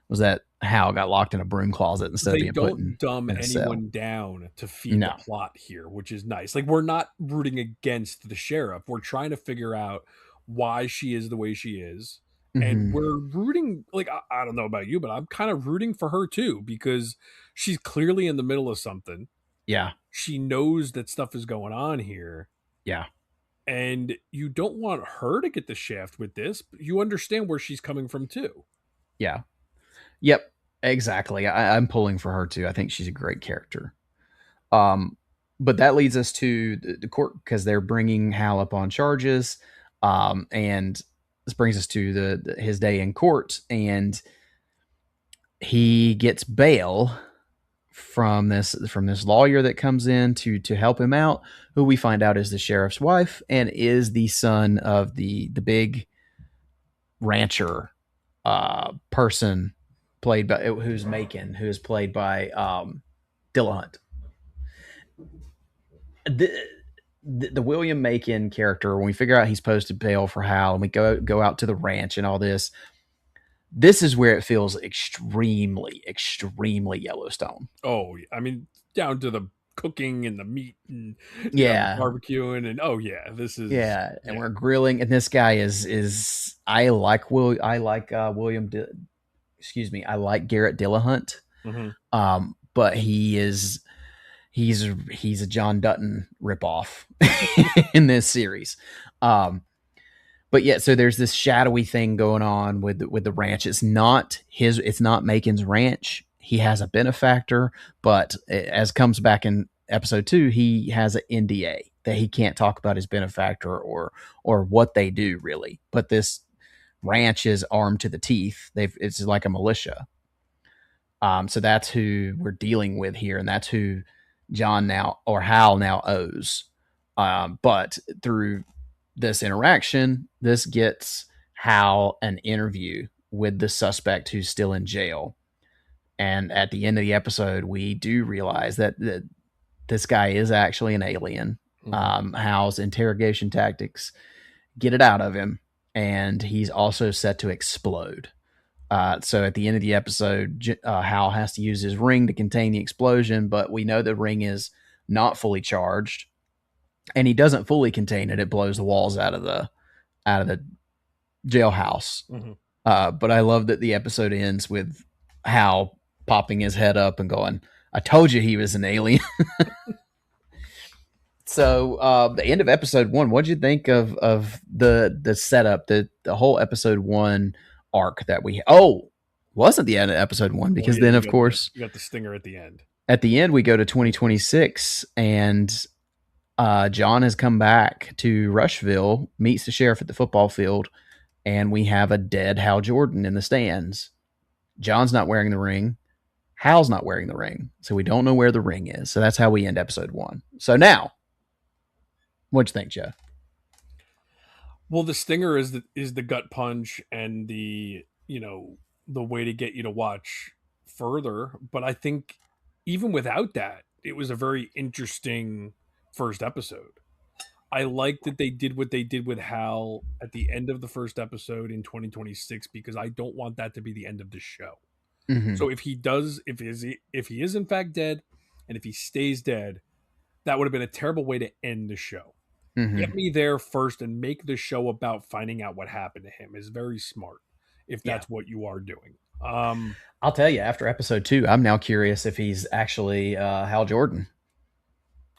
Was that Hal got locked in a broom closet instead of They being put don't dumb in a cell. anyone down to feed the No. plot here, which is nice. Like, we're not rooting against the sheriff. We're trying to figure out why she is the way she is. And Hmm. we're rooting, like, I don't know about you, but I'm kind of rooting for her too, because she's clearly in the middle of something. Yeah. She knows that stuff is going on here. Yeah. And you don't want her to get the shaft with this, but you understand where she's coming from too. Yeah. Yep. Exactly. I'm pulling for her too. I think she's a great character. Um, but that leads us to the court because they're bringing Hal up on charges. And this brings us to his day in court, and he gets bail from this lawyer that comes in to help him out, who we find out is the sheriff's wife and is the son of the big rancher person played by who's Macon, who is played by Dillahunt. The William Macon character, when we figure out he's posted bail for Hal and we go out to the ranch and all this is where it feels extremely Yellowstone. Oh, I mean, down to the cooking and the meat and Yeah, barbecuing, and oh yeah, this is yeah, and yeah. we're grilling, and this guy is I like William. Excuse me, I like Garrett Dillahunt. Mhm. But he's a John Dutton ripoff in this series. Um, but yeah, so there's this shadowy thing going on with the ranch. It's not Macon's ranch. He has a benefactor, but as comes back in episode 2, he has an NDA that he can't talk about his benefactor or what they do really. But this ranch is armed to the teeth. It's like a militia. So that's who we're dealing with here, and that's who John now or Hal now owes. But through this interaction, this gets Hal an interview with the suspect who's still in jail. And at the end of the episode, we do realize that this guy is actually an alien. Mhm. Hal's interrogation tactics get it out of him, and he's also set to explode. So at the end of the episode, Hal has to use his ring to contain the explosion, but we know the ring is not fully charged, and he doesn't fully contain it. It blows the walls out of the jailhouse. Mhm. But I love that the episode ends with Hal popping his head up and going, "I told you he was an alien." So the end of episode 1, what'd you think of the setup, the whole episode 1 arc that we? Oh, wasn't the end of episode 1 Well, because yeah, then of course you got the stinger at the end. at the end we go to 2026 and John has come back to Rushville, meets the sheriff at the football field, and we have a dead Hal Jordan in the stands. John's not wearing the ring. Hal's not wearing the ring, so we don't know where the ring is. So that's how we end episode 1. So now, what'd you think, Joe? Well, the stinger is the gut punch and the way to get you to watch further. But I think even without that, it was a very interesting first episode. I like that they did what they did with Hal at the end of the first episode in 2026, because I don't want that to be the end of the show. Mm-hmm. So if he is in fact dead, and if he stays dead, that would have been a terrible way to end the show. Mm-hmm. Get me there first and make the show about finding out what happened to him is very smart, if Yeah. that's what you are doing. I'll tell you, after episode 2, I'm now curious if he's actually Hal Jordan.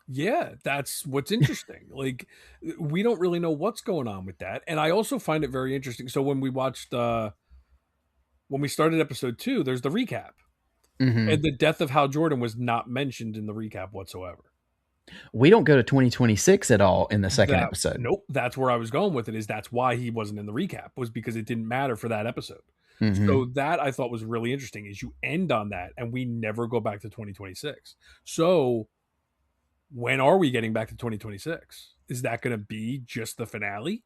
Yeah, that's what's interesting. Like, we don't really know what's going on with that. And I also find it very interesting. So when we started episode 2, there's the recap. Mm-hmm. And the death of Hal Jordan was not mentioned in the recap whatsoever. We don't go to 2026 at all in the second That episode. Nope, that's where I was going with it. Is that's why he wasn't in the recap, was because it didn't matter for that episode. Mm-hmm. So that I thought was really interesting, is you end on that and we never go back to 2026. So when are we getting back to 2026? Is that going to be just the finale,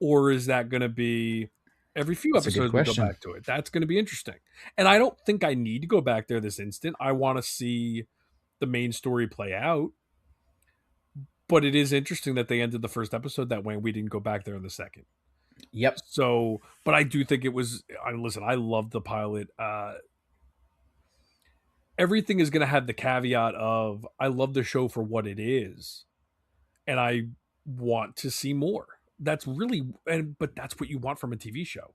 or is that going to be every few That's a good episodes we go question. back to it? That's going to be interesting. And I don't think I need to go back there this instant. I want to see the main story play out. But it is interesting that they ended the first episode that way and we didn't go back there in the second. Yep. So, but I do think it was. Listen, I loved the pilot. everything is going to have the caveat of I love the show for what it is, and I want to see more. That's really, but that's what you want from a TV show.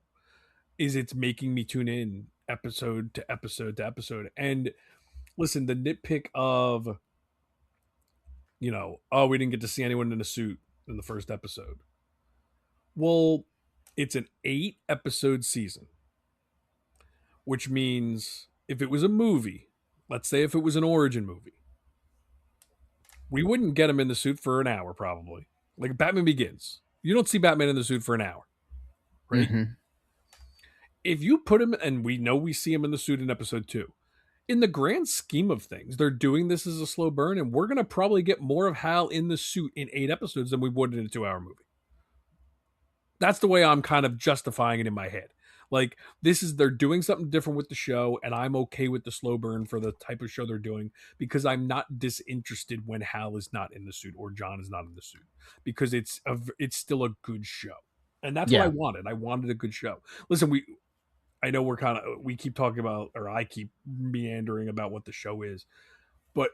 Is it's making me tune in episode to episode to episode. And listen, the nitpick of, oh, we didn't get to see anyone in a suit in the first episode. Well, it's an 8-episode season, which means if it was a movie, let's say if it was an origin movie, we wouldn't get him in the suit for an hour probably. Like Batman Begins. You don't see Batman in the suit for an hour, right? Mm-hmm. If you put him, and we know we see him in the suit in episode 2, in the grand scheme of things, they're doing this as a slow burn, and we're going to probably get more of Hal in the suit in 8 episodes than we would in a 2-hour movie. That's the way I'm kind of justifying it in my head. Like, they're doing something different with the show, and I'm okay with the slow burn for the type of show they're doing because I'm not disinterested when Hal is not in the suit or John is not in the suit because it's still a good show. And that's what I Yeah. wanted. I wanted a good show. Listen, I know we keep talking about, or I keep meandering about what the show is, but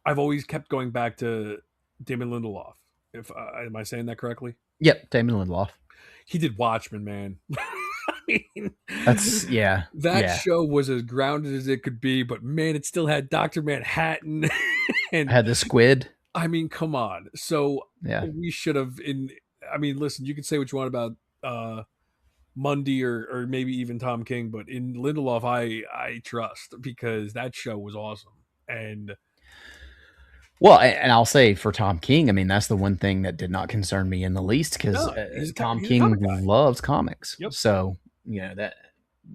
I've always kept going back to Damon Lindelof. If am I saying that correctly? Yep. Damon Lindelof. He did Watchmen, man. I mean, That's yeah. that Yeah. show was as grounded as it could be, but man, it still had Dr. Manhattan. And Had the squid. I mean, come on. So Yeah. we should have listen, you can say what you want about Mundy or maybe even Tom King, but in Lindelof, I trust because that show was awesome. And Well, and I'll say for Tom King, I mean, that's the one thing that did not concern me in the least because no, Tom he's a King comic guy. loves comics. Yep. So, that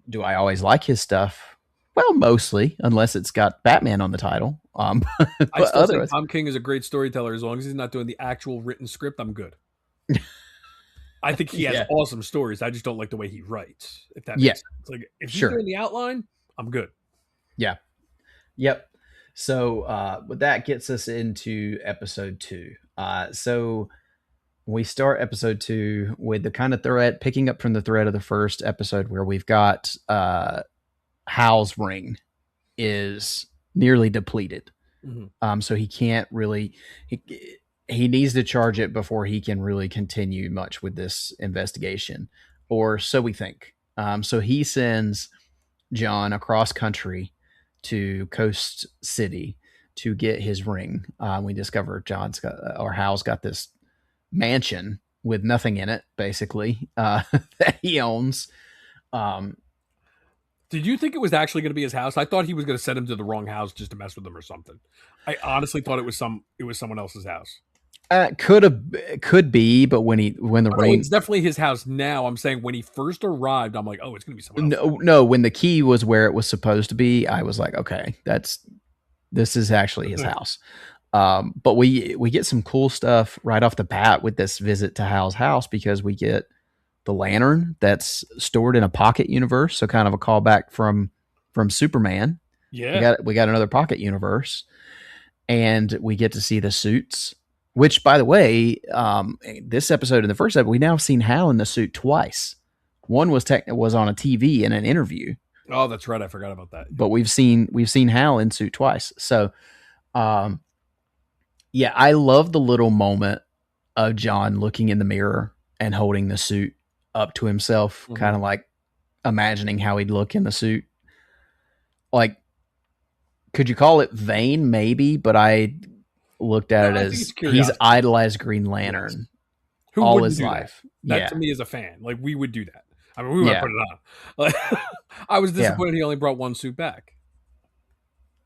do I always like his stuff? Well, mostly, unless it's got Batman on the title. But I still think otherwise, Tom King is a great storyteller. As long as he's not doing the actual written script, I'm good. I think he has yeah, awesome stories. I just don't like the way he writes. If that yeah, makes sense. Like if he's sure, doing the outline, I'm good. yeah, yep. So, but that gets us into episode 2. So we start episode 2 with the kind of thread picking up from the thread of the first episode where we've got Hal's ring is nearly depleted. Mm-hmm. So he can't really he needs to charge it before he can really continue much with this investigation, or so we think. So he sends John across country to Coast City to get his ring. We discover John's got, or Hal's got this mansion with nothing in it, basically, that he owns. Did you think it was actually going to be his house? I thought he was going to send him to the wrong house just to mess with him or something. I honestly thought it was someone else's house. Could be, but when the ring, it's definitely his house now. I'm saying when he first arrived, I'm like, oh, it's going to be someone else. No, when the key was where it was supposed to be, I was like, okay, this is actually his house. But we get some cool stuff right off the bat with this visit to Hal's house because we get the lantern that's stored in a pocket universe, so kind of a callback from Superman. Yeah, we got another pocket universe, and we get to see the suits. Which, by the way, this episode and the first episode, we now have seen Hal in the suit twice. One was on a TV in an interview. Oh, that's right. I forgot about that. But we've seen Hal in suit twice. So, yeah, I love the little moment of John looking in the mirror and holding the suit up to himself, kind of like imagining how he'd look in the suit. Like, could you call it vain? Maybe, but I looked at it as he's idolized Green Lantern all his life. That to me is a fan. Like, we would do that. I mean, we might put it on. Like, I was disappointed he only brought one suit back.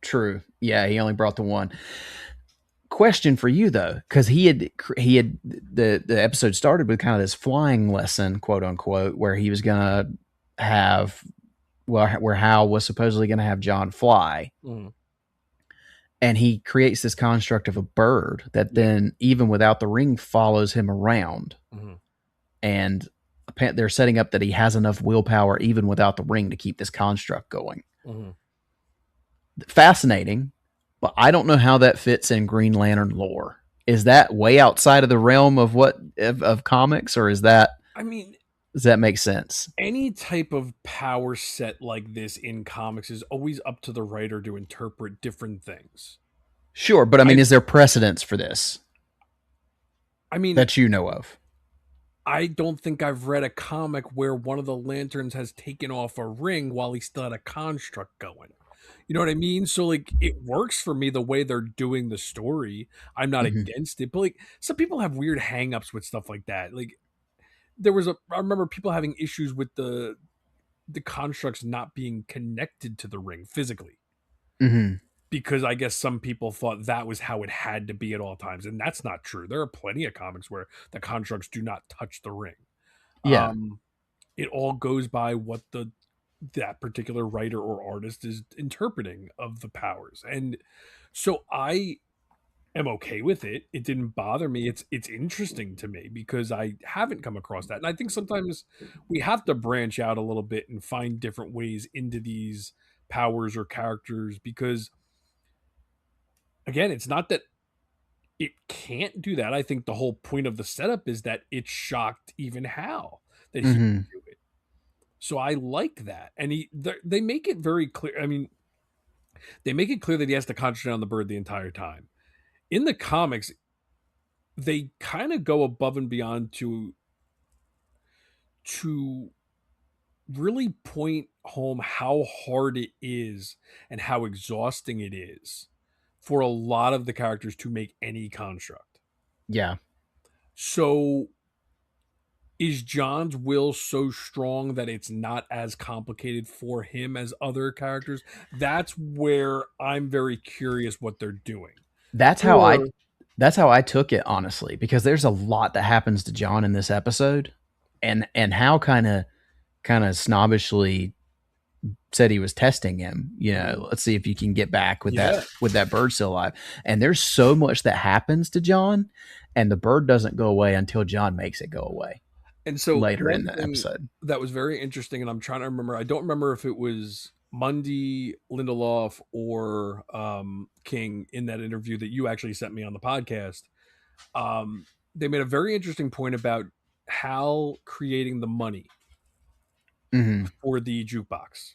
True. Yeah, he only brought the one. Question for you though, because he had the episode started with kind of this flying lesson, quote unquote, where he was gonna have where Hal was supposedly gonna have John fly. Mm-hmm. And he creates this construct of a bird that then, even without the ring, follows him around. Mm-hmm. And they're setting up that he has enough willpower, even without the ring, to keep this construct going. Mm-hmm. Fascinating, but I don't know how that fits in Green Lantern lore. Is that way outside of the realm of of comics, or is that? I mean, Does that make sense? Any type of power set like this in comics is always up to the writer to interpret different things. Sure, but I mean, I is there precedence for this I mean, that you know of? I don't think I've read a comic where one of the lanterns has taken off a ring while he still had a construct going. You know what I mean? So like it works for me the way they're doing the story. I'm not Hmm. against it, but like some people have weird hangups with stuff like that. Like there was a I remember people having issues with the constructs not being connected to the ring physically Hmm. because I guess some people thought that was how it had to be at all times, and that's not true. There are plenty of comics where the constructs do not touch the ring. Yeah. Um, it all goes by what the that particular writer or artist is interpreting of the powers, and so I am okay with it. It didn't bother me. It's interesting to me because I haven't come across that, and I think sometimes we have to branch out a little bit and find different ways into these powers or characters because again, it's not that it can't do that. I think the whole point of the setup is that it shocked even Hal that he Hmm. could do it. So I like that, and they make it very clear. I mean, they make it clear that he has to concentrate on the bird the entire time. In the comics, they kind of go above and beyond to really point home how hard it is and how exhausting it is for a lot of the characters to make any construct. Yeah. So is John's will so strong that it's not as complicated for him as other characters? That's where I'm very curious what they're doing. That's how I Or that's how I took it, honestly, because there's a lot that happens to John in this episode, and how kind of snobbishly said he was testing him. You know, let's see if you can get back yeah. with that bird still alive. And there's so much that happens to John, and the bird doesn't go away until John makes it go away And so later in one the thing episode. that was very interesting, and I'm trying to remember, I don't remember if it was Mundy, Lindelof, or King in that interview that you actually sent me on the podcast. They made a very interesting point about Hal creating the money Hmm. for the jukebox.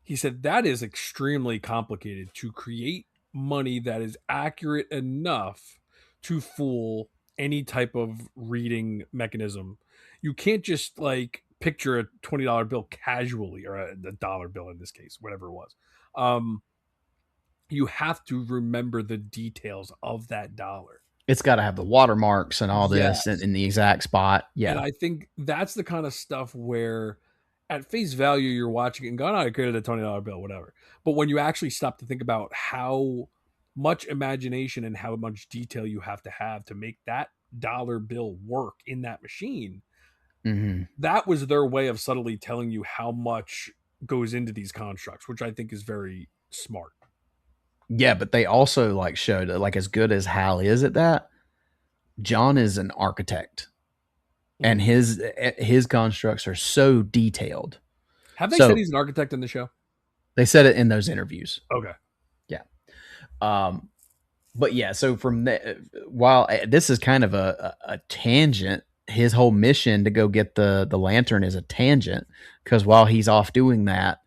He said that is extremely complicated to create money that is accurate enough to fool any type of reading mechanism. You can't just like picture a $20 bill casually or a dollar bill in this case, whatever it was. Um, you have to remember the details of that dollar. It's got to have the watermarks and all this Yes. in the exact spot. And Yeah. I think that's the kind of stuff where at face value you're watching it and going, oh, I created a $20 bill, whatever. But when you actually stop to think about how much imagination and how much detail you have to make that dollar bill work in that machine, Hmm. that was their way of subtly telling you how much goes into these constructs, which I think is very smart. Yeah, but they also like showed that, like, as good as Hal is at that, John is an architect, and Mhm. his constructs are so detailed. Have they said So he's an architect in the show? they said it in those interviews. Okay. Yeah. Um, but yeah, so from that, while this is kind of a tangent, his whole mission to go get the lantern is a tangent because while he's off doing that,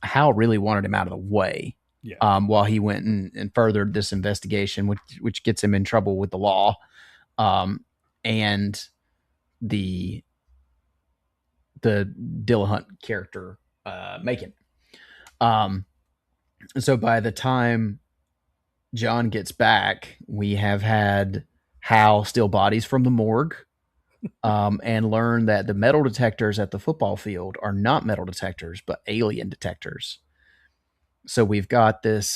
Hal really wanted him out of the way. Yeah. While he went and furthered this investigation, which gets him in trouble with the law, and the Dillahunt character, Macon. Um, so by the time John gets back, we have had Hal steal bodies from the morgue, and learn that the metal detectors at the football field are not metal detectors, but alien detectors. So we've got this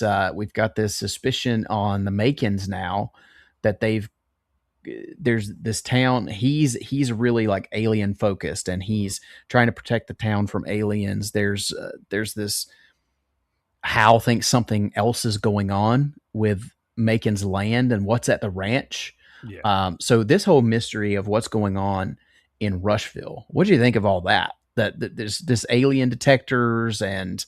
suspicion on the Macons now that there's this town. He's really like alien focused, and he's trying to protect the town from aliens. There's this Hal thinks something else is going on with Macon's land and what's at the ranch. Yeah. So this whole mystery of what's going on in Rushville, what do you think of all that? That there's this alien detectors and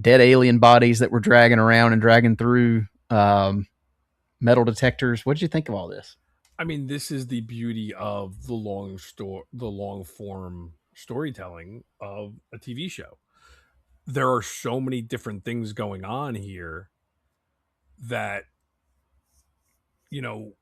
dead alien bodies that were dragging around and dragging through metal detectors. What did you think of all this? I mean, this is the beauty of the long form storytelling of a TV show. There are so many different things going on here that, you know,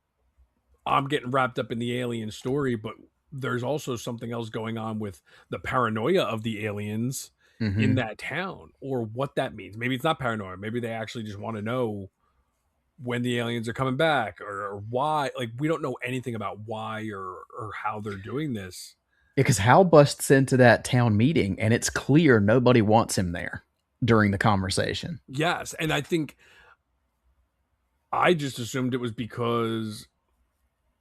I'm getting wrapped up in the alien story, but there's also something else going on with the paranoia of the aliens in Hmm. that town, or what that means. Maybe it's not paranoia. Maybe they actually just want to know when the aliens are coming back, or why. Like, we don't know anything about why or how they're doing this. Because Hal busts into that town meeting, and it's clear nobody wants him there during the conversation. Yes, and I think I just assumed it was because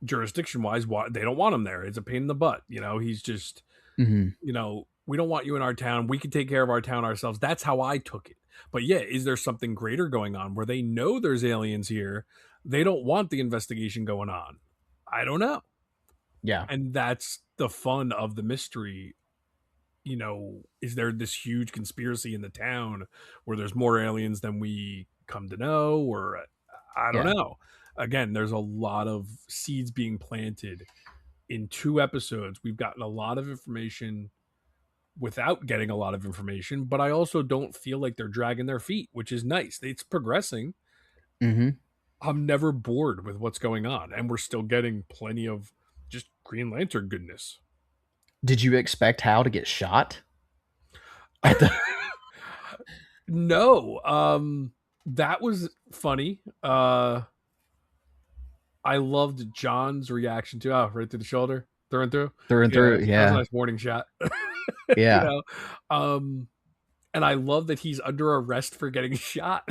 jurisdiction wise, why they don't want him there. It's a pain in the butt. He's just, Hmm. we don't want you in our town. We can take care of our town ourselves. That's how I took it. But yeah, is there something greater going on where they know there's aliens here? They don't want the investigation going on. I don't know. Yeah. And that's the fun of the mystery. Is there this huge conspiracy in the town where there's more aliens than we come to know? Or I don't Yeah. know. Again, there's a lot of seeds being planted in 2 episodes. We've gotten a lot of information without getting a lot of information, but I also don't feel like they're dragging their feet, which is nice. It's progressing. Hmm. I'm never bored with what's going on, and we're still getting plenty of just Green Lantern goodness. Did you expect Hal to get shot at the? No, that was funny. I loved John's reaction to right through the shoulder, through and through. Through and Yeah, through? that was a Yeah. nice warning shot. you Yeah. know, um, and I love that he's under arrest for getting shot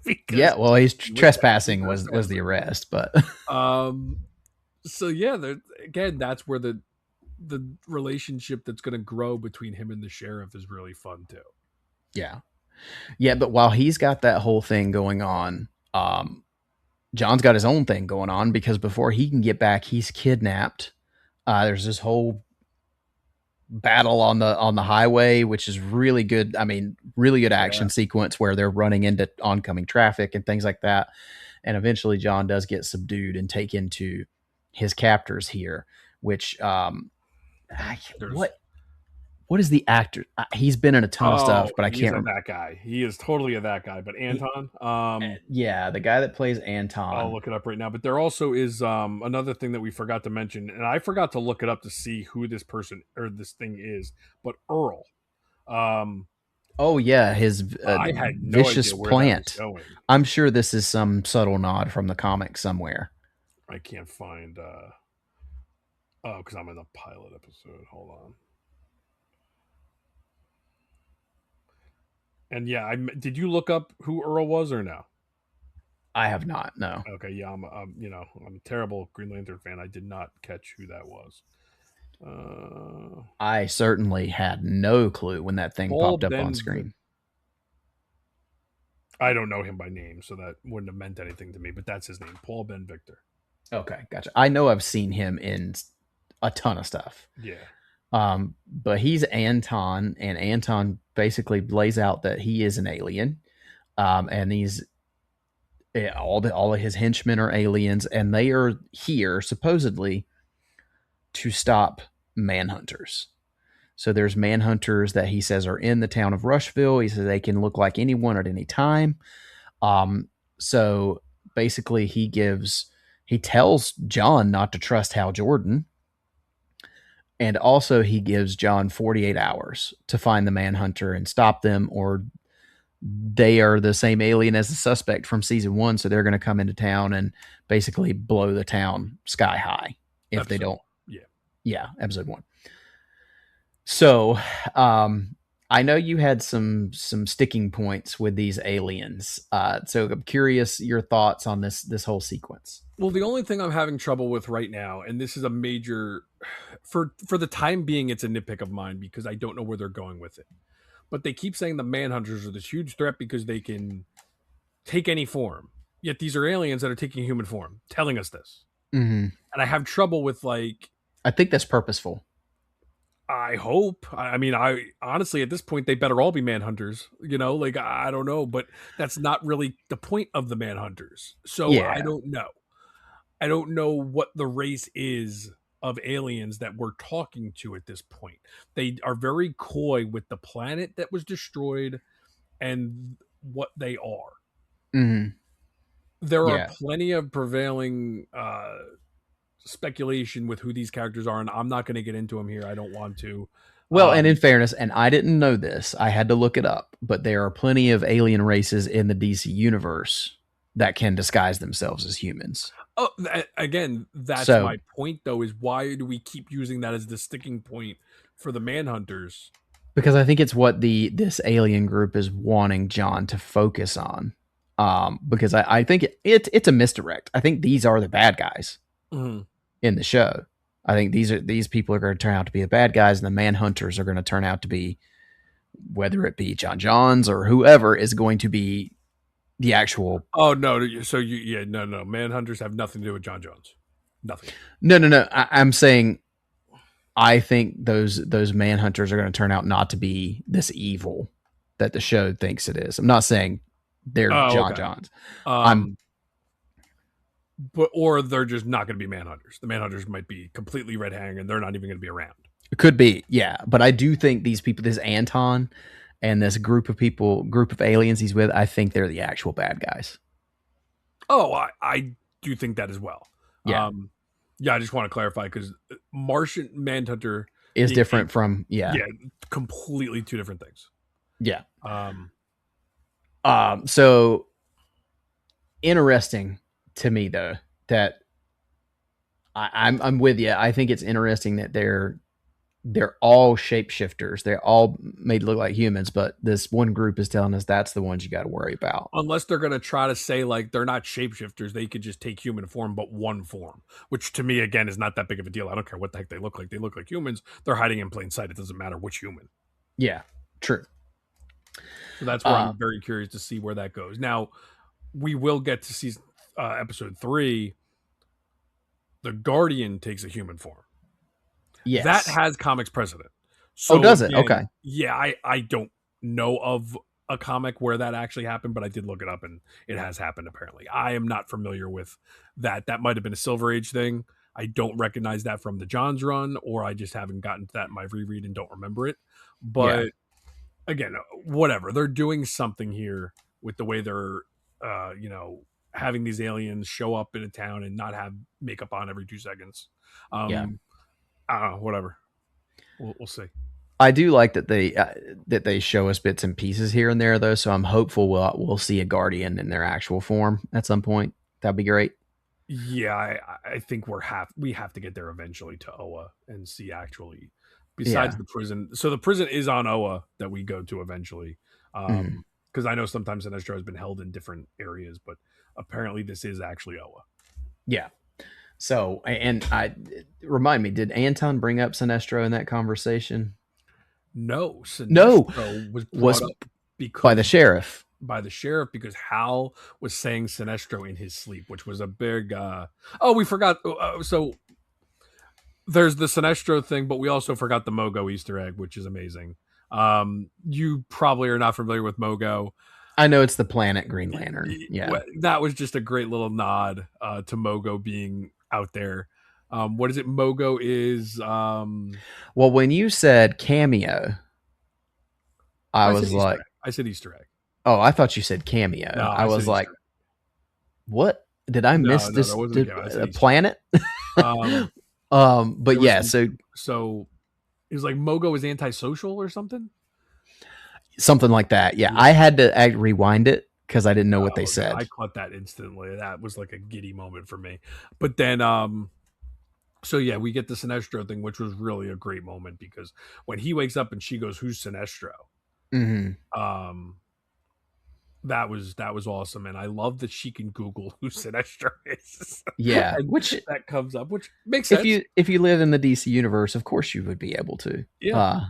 because Yeah. Well, he's he was technically trespassing was the trespassing. arrest, but Um, so yeah, again, that's where the relationship that's going to grow between him and the sheriff is really fun too. yeah. Yeah, but while he's got that whole thing going on, John's got his own thing going on because before he can get back, he's kidnapped. There's this whole battle on the highway, which is really good. I mean, really good Yeah, action sequence where they're running into oncoming traffic and things like that. And eventually, John does get subdued and taken to his captors here. Which there's what is the actor? He's been in a ton of stuff, oh, but I he's can't a remember. that guy. He is totally a that guy. But Anton, Yeah, the guy that plays I'll Anton. look it up right now. But there also is another thing that we forgot to mention, and I forgot to look it up to see who this person or this thing is. But Earl, um, Oh yeah, his I had no idea vicious where that was plant. going. I'm sure this is some subtle nod from the comic somewhere. I can't find. Oh, because I'm in the pilot episode. Hold on. And yeah, did you look up who Earl was or no? I have not. No, Okay, yeah, I'm a terrible Green Lantern fan. I did not catch who that was. I certainly had no clue when that thing Paul popped up on Ben. screen. I don't know him by name, so that wouldn't have meant anything to me. But that's his name, Paul Ben Victor. Okay, gotcha. I know I've seen him in a ton of stuff. Yeah, But he's Anton, and Anton basically lays out that he is an alien, and he's all of his henchmen are aliens, and they are here supposedly to stop manhunters. So there's manhunters that he says are in the town of Rushville. He says they can look like anyone at any time. So basically, he tells John not to trust Hal Jordan, and also he gives John 48 hours to find the manhunter and stop them, or they are the same alien as the suspect from season one, so they're going to come into town and basically blow the town sky high if they episode don't. one. Yeah, Yeah, episode one. So, I know you had some sticking points with these aliens. So I'm curious your thoughts on this whole sequence. well, the only thing I'm having trouble with right now, and this is a major, for the time being, it's a nitpick of mine because I don't know where they're going with it. But they keep saying the manhunters are this huge threat because they can take any form. Yet these are aliens that are taking human form, telling us this. Hmm. And I have trouble with, like, I think that's purposeful. I hope. I mean, I honestly at this point they better all be manhunters. Like, I don't know, but that's not really the point of the manhunters. So I Yeah, don't know. I don't know what the race is of aliens that we're talking to at this point. They are very coy with the planet that was destroyed and what they are. Mm-hmm. There are Yeah. plenty of prevailing speculation with who these characters are, and I'm not going to get into them here. I don't want to. Well, and in Um, fairness, and I didn't know this, I had to look it up, but there are plenty of alien races in the DC universe that can disguise themselves as humans. again, that's So, my point, though, is why do we keep using that as the sticking point for the Manhunters? because I think it's what the this alien group is wanting John to focus on. Because I think it's a misdirect. I think these are the bad guys Mhm. in the show. I think these people are going to turn out to be the bad guys, and the Manhunters are going to turn out to be, whether it be John Johns or whoever is going to be the actual. Oh no! So yeah, no. Manhunters have nothing to do with John Jones. Nothing. No. I'm saying I think those Manhunters are going to turn out not to be this evil that the show thinks it is. I'm not saying they're Oh, John okay. Johns. I'm Um, but or they're just not going to be Manhunters. The Manhunters might be completely red herring, and they're not even going to be around. could be, yeah, but I do think these people, this Anton and this group of people, group of aliens he's with, I think they're the actual bad guys. Oh, I do think that as well. Yeah, Yeah, I just want to clarify because Martian Manhunter is being different from yeah, completely two different things. yeah. Um, So interesting to me though that I'm with you. I think it's interesting that they're all shapeshifters. They're all made to look like humans, but this one group is telling us that's the ones you got to worry about. unless they're going to try to say like they're not shapeshifters, they could just take human form, but one form, which to me again is not that big of a deal. I don't care what the heck they look like. They look like humans. They're hiding in plain sight. It doesn't matter which human. Yeah, true. So that's where Uh, I'm very curious to see where that goes. Now we will get to see episode 3. The Guardian takes a human form. That yes. has comics precedent. Oh, So does it? again, Okay. yeah, I don't know of a comic where that actually happened, but I did look it up and it has happened apparently. I am not familiar with that. That might have been a Silver Age thing. I don't recognize that from the Johns run, or I just haven't gotten to that in my reread and don't remember it. Yeah. But again, whatever. They're doing something here with the way they're having these aliens show up in a town and not have makeup on every 2 seconds. Yeah. Um, I don't know, whatever. We'll see. I do like that they show us bits and pieces here and there though, so I'm hopeful we'll see a guardian in their actual form at some point. That'd be great. Yeah, I think we have to get there eventually to Oa and see actually besides Yeah. the prison. So the prison is on Oa that we go to eventually. Mhm. Because I know sometimes Sinestro has been held in different areas, but apparently this is actually Oa. Yeah. So, and I remind me, did Anton bring up Sinestro in that conversation? No, No, Sinestro was brought was up by the because sheriff. by the sheriff because Hal was saying Sinestro in his sleep, which was a big. Oh, we forgot. So there's the Sinestro thing, but we also forgot the Mogo Easter egg, which is amazing. You probably are not familiar with Mogo. I know it's the planet Green Lantern. Yeah. That was just a great little nod to Mogo being out there. What is it? Mogo is. Well, when you said cameo, I I said was Easter like, egg. I said Easter egg. "Oh, I thought you said No, cameo." I I said was Easter like, egg. "What? Did I miss No, this that wasn't a cameo. I said Easter egg. planet?" Um, But there was yeah, some. so So it was like Mogo is antisocial or something. something like that. Yeah, Yeah. I had to rewind it because I didn't know what they Okay. I said. caught that instantly. That was like a giddy moment for me. But then, so yeah, we get the Sinestro thing, which was really a great moment because when he wakes up and she goes, "Who's Sinestro?" Hmm. Um, that was awesome, and I love that she can Google who Sinestro is, Yeah, and which that comes up, which makes sense. if you live in the DC universe, of course you would be able to. Yeah,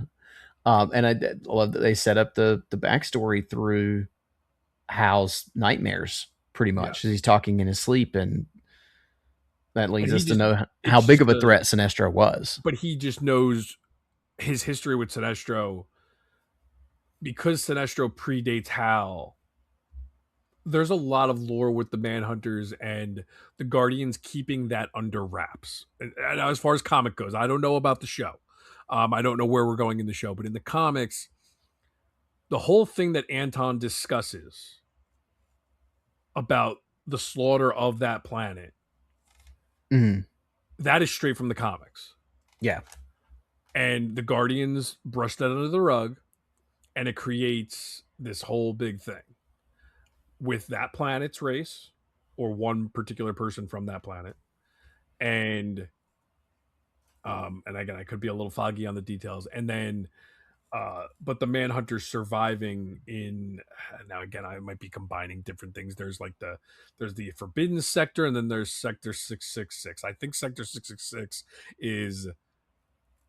And love that they set up the backstory through Hal's nightmares, pretty much, as yes, he's talking in his sleep, and that and leads he us to just know how it's big just of a threat Sinestro was. but he just knows his history with Sinestro because Sinestro predates Hal. there's a lot of lore with the Manhunters and the Guardians keeping that under wraps. And as far as comic goes, I don't know about the show. I don't know where we're going in the show, but in the comics, the whole thing that Anton discusses about the slaughter of that planet, Mhm. that is straight from the comics. Yeah. And the Guardians brush that under the rug, and it creates this whole big thing with that planet's race or one particular person from that planet. And again, I could be a little foggy on the details. And then but the Manhunters surviving in, now again I might be combining different things. There's the Forbidden Sector, and then there's Sector 666. I think Sector 666 is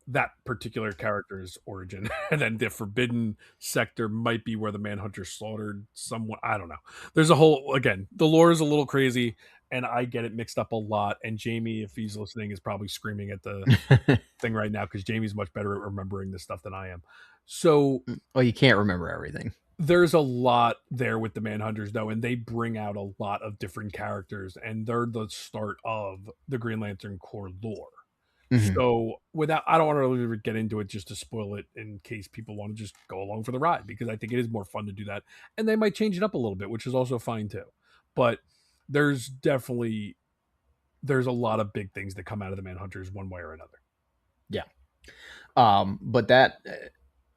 that particular character's origin, and then the Forbidden Sector might be where the Manhunter slaughtered someone. I don't know. There's a whole, again, the lore is a little crazy, and I get it mixed up a lot. And Jamie, if he's listening, is probably screaming at the thing right now because Jamie's much better at remembering this stuff than I am. So Well, you can't remember everything. there's a lot there with the Manhunters, though, and they bring out a lot of different characters, and they're the start of the Green Lantern Corps lore. Mhm. So without, I don't want to really get into it just to spoil it in case people want to just go along for the ride, because I think it is more fun to do that, and they might change it up a little bit, which is also fine too. But there's definitely, there's a lot of big things that come out of the Manhunters one way or another. Yeah. But that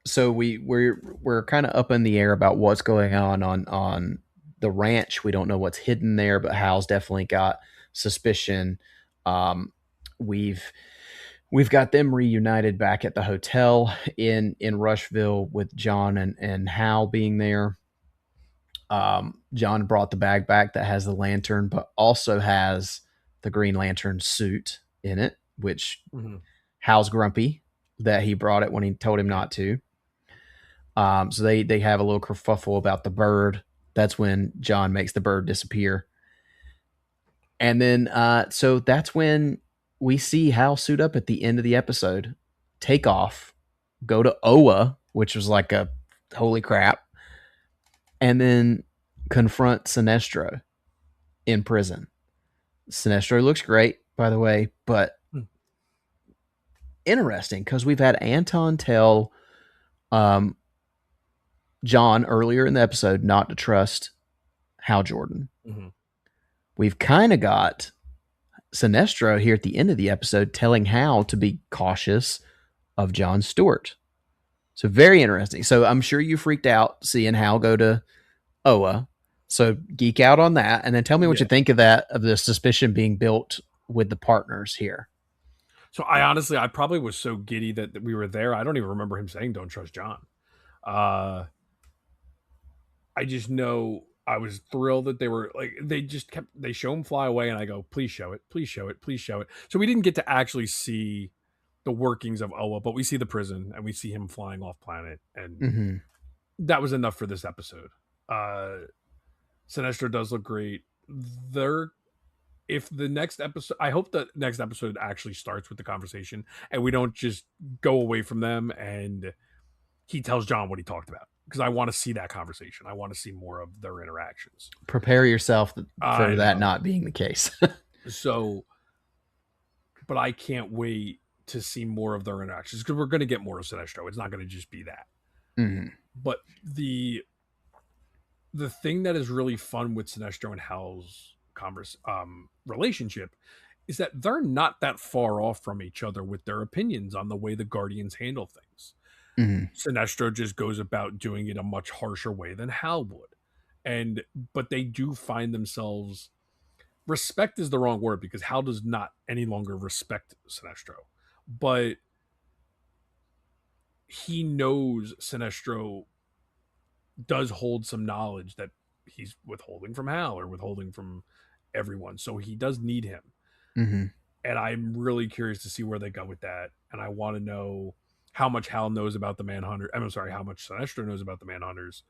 so we're kind of up in the air about what's going on the ranch. We don't know what's hidden there, but Hal's definitely got suspicion. Um, we've we've got them reunited back at the hotel in Rushville with John and Hal being there. John brought the bag back that has the lantern, but also has the Green Lantern suit in it, which Mm-hmm. Hal's grumpy that he brought it when he told him Yeah. not to. So they have a little kerfuffle about the bird. That's when John makes the bird disappear. And then so that's when we see Hal suit up at the end of the episode, take off, go to Oa, which was like a holy crap, and then confront Sinestro in prison. Sinestro looks great, by the way, but Mm. interesting because we've had Anton tell um, John earlier in the episode not to trust Hal Jordan. Mm-hmm. We've kind of got Sinestro here at the end of the episode telling Hal to be cautious of John Stewart. So very interesting. So I'm sure you freaked out seeing Hal go to Oa. So geek out on that, and then tell me what Yeah. you think of that, of the suspicion being built with the partners here. So I honestly, I probably was so giddy that we were there. I don't even remember him saying "Don't trust John." Uh, I just know I was thrilled that they were like, they just kept, they show him fly away, and I go, please show it, please show it, please show it. So we didn't get to actually see the workings of Oa, but we see the prison and we see him flying off planet, and Mm-hmm. that was enough for this episode. Uh, Sinestro does look great. There, if the next episode, I hope the next episode actually starts with the conversation and we don't just go away from them and he tells John what he talked about, because I want to see that conversation. I want to see more of their interactions. Prepare yourself I for that know. not being the case. So, but I can't wait to see more of their interactions because we're going to get more of Sinestro. It's not going to just be that. Mm-hmm. But the thing that is really fun with Sinestro and Hal's relationship is that they're not that far off from each other with their opinions on the way the Guardians handle things. Mm-hmm. Sinestro just goes about doing it a much harsher way than Hal would. And but they do find themselves, respect is the wrong word because Hal does not any longer respect Sinestro. But he knows Sinestro does hold some knowledge that he's withholding from Hal or withholding from everyone. So he does need him. Mm-hmm. And I'm really curious to see where they go with that. And I want to know how much Hal knows about the Manhunter. I'm sorry, how much Sinestro knows about the Manhunters.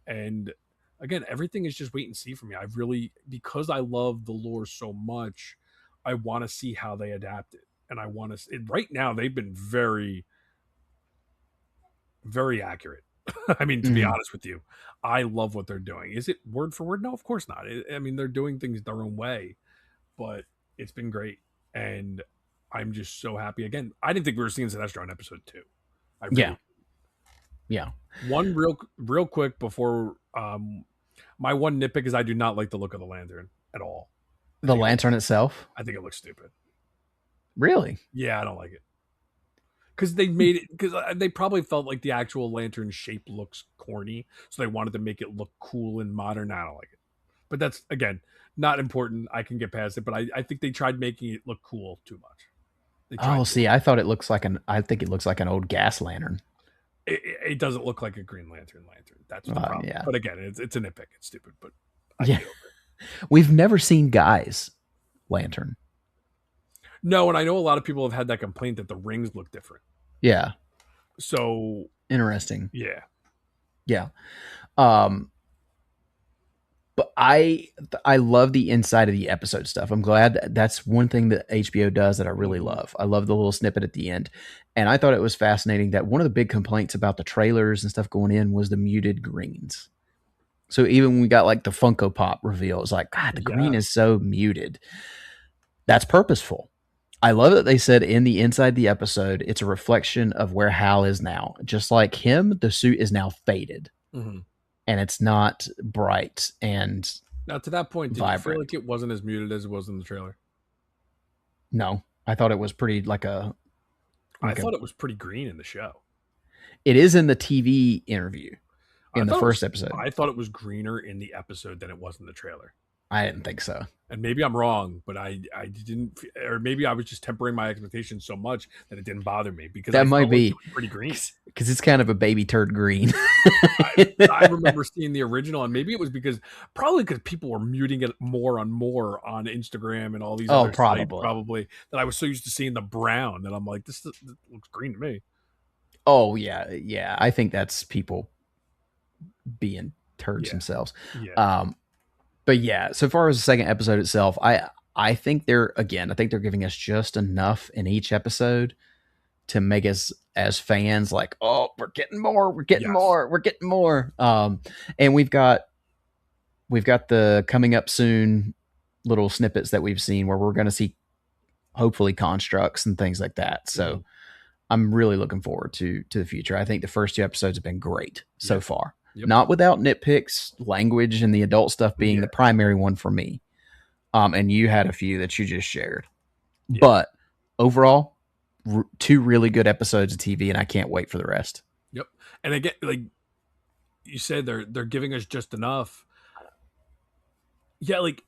And again, everything is just wait and see for me. I really, because I love the lore so much, I want to see how they adapt it. And I want to, right now, they've been very, very accurate. I mean, to be Mm, honest with you, I love what they're doing. Is it word for word? No, of course not. I mean, they're doing things their own way, but it's been great, and I'm just so happy. Again, I didn't think we were seeing Sinestro in episode 2. I yeah, really. yeah. One real quick before my one nitpick is I do not like the look of the lantern at all. I The think it looks lantern itself, I think it looks stupid. really. Yeah, I don't like it because they made it because they probably felt like the actual lantern shape looks corny, so they wanted to make it look cool and modern. I don't like it, but that's again not important. I can get past it, but I think they tried making it look cool too much. They Oh, tried too see, hard. I thought it looks like an. I think it looks like an old gas lantern. It doesn't look like a Green Lantern lantern. That's the problem. Yeah, But again, it's a nitpick. It's stupid, but I can yeah. get over it. We've never seen Guy's lantern. No, and I know a lot of people have had that complaint that the rings look different. Yeah, So interesting. yeah, Yeah. Um, but I love the inside of the episode stuff. I'm glad that's one thing that HBO does that I really hmm love. I love the little snippet at the end. And I thought it was fascinating that one of the big complaints about the trailers and stuff going in was the muted greens. So even when we got like the Funko Pop reveal, it's like, God, the green yes, is so muted. That's purposeful. I love that they said in the inside the episode, it's a reflection of where Hal is now. Just like him, the suit is now faded hmm and it's not bright and Now to that point, did you feel like vibrant. it wasn't as muted as it was in the trailer? No, I thought it was pretty like a I like a. thought it was pretty green in the show. It is in the TV interview I in the thought it was first episode. I thought it was greener in the episode than it was in the trailer. I didn't think so. And maybe I'm wrong, but I didn't, or maybe I was just tempering my expectations so much that it didn't bother me because I That might felt like it be was pretty green. because it's kind of a baby turd green. I remember seeing the original, and maybe it was probably because people were muting it more on Instagram and all these Oh, other sites, probably. probably that I was so used to seeing the brown that I'm like, this looks green to me. Oh yeah, yeah. I think that's people being turds Yeah, themselves. yeah, Um, but yeah, so far as the second episode itself, I think I think they're giving us just enough in each episode to make us as fans like, oh, we're getting more, we're getting yes, more, we're getting more. And we've got the coming up soon little snippets that we've seen where we're going to see hopefully constructs and things like that. hmm So I'm really looking forward to the future. I think the first two episodes have been great so yeah, far. yep, Not without nitpicks, language and the adult stuff being yeah, the primary one for me. And you had a few that you just shared. yeah, But overall, two really good episodes of TV, and I can't wait for the rest. yep. And again, like you said, they're giving us just enough. Yeah, like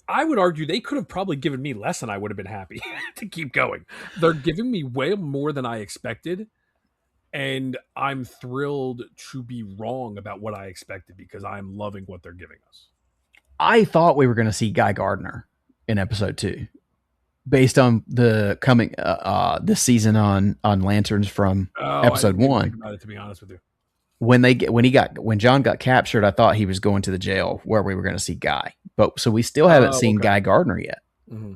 I would argue they could have probably given me less and I would have been happy to keep going. They're giving me way more than I expected, and I'm thrilled to be wrong about what I expected because I'm loving what they're giving us. I thought we were going to see Guy Gardner in episode two, based on the coming this season on Lanterns from Oh, I episode didn't even think one. about it to be honest with you. When John got captured, I thought he was going to the jail where we were going to see Guy, but so we still haven't Oh, seen okay. Guy Gardner yet. hmm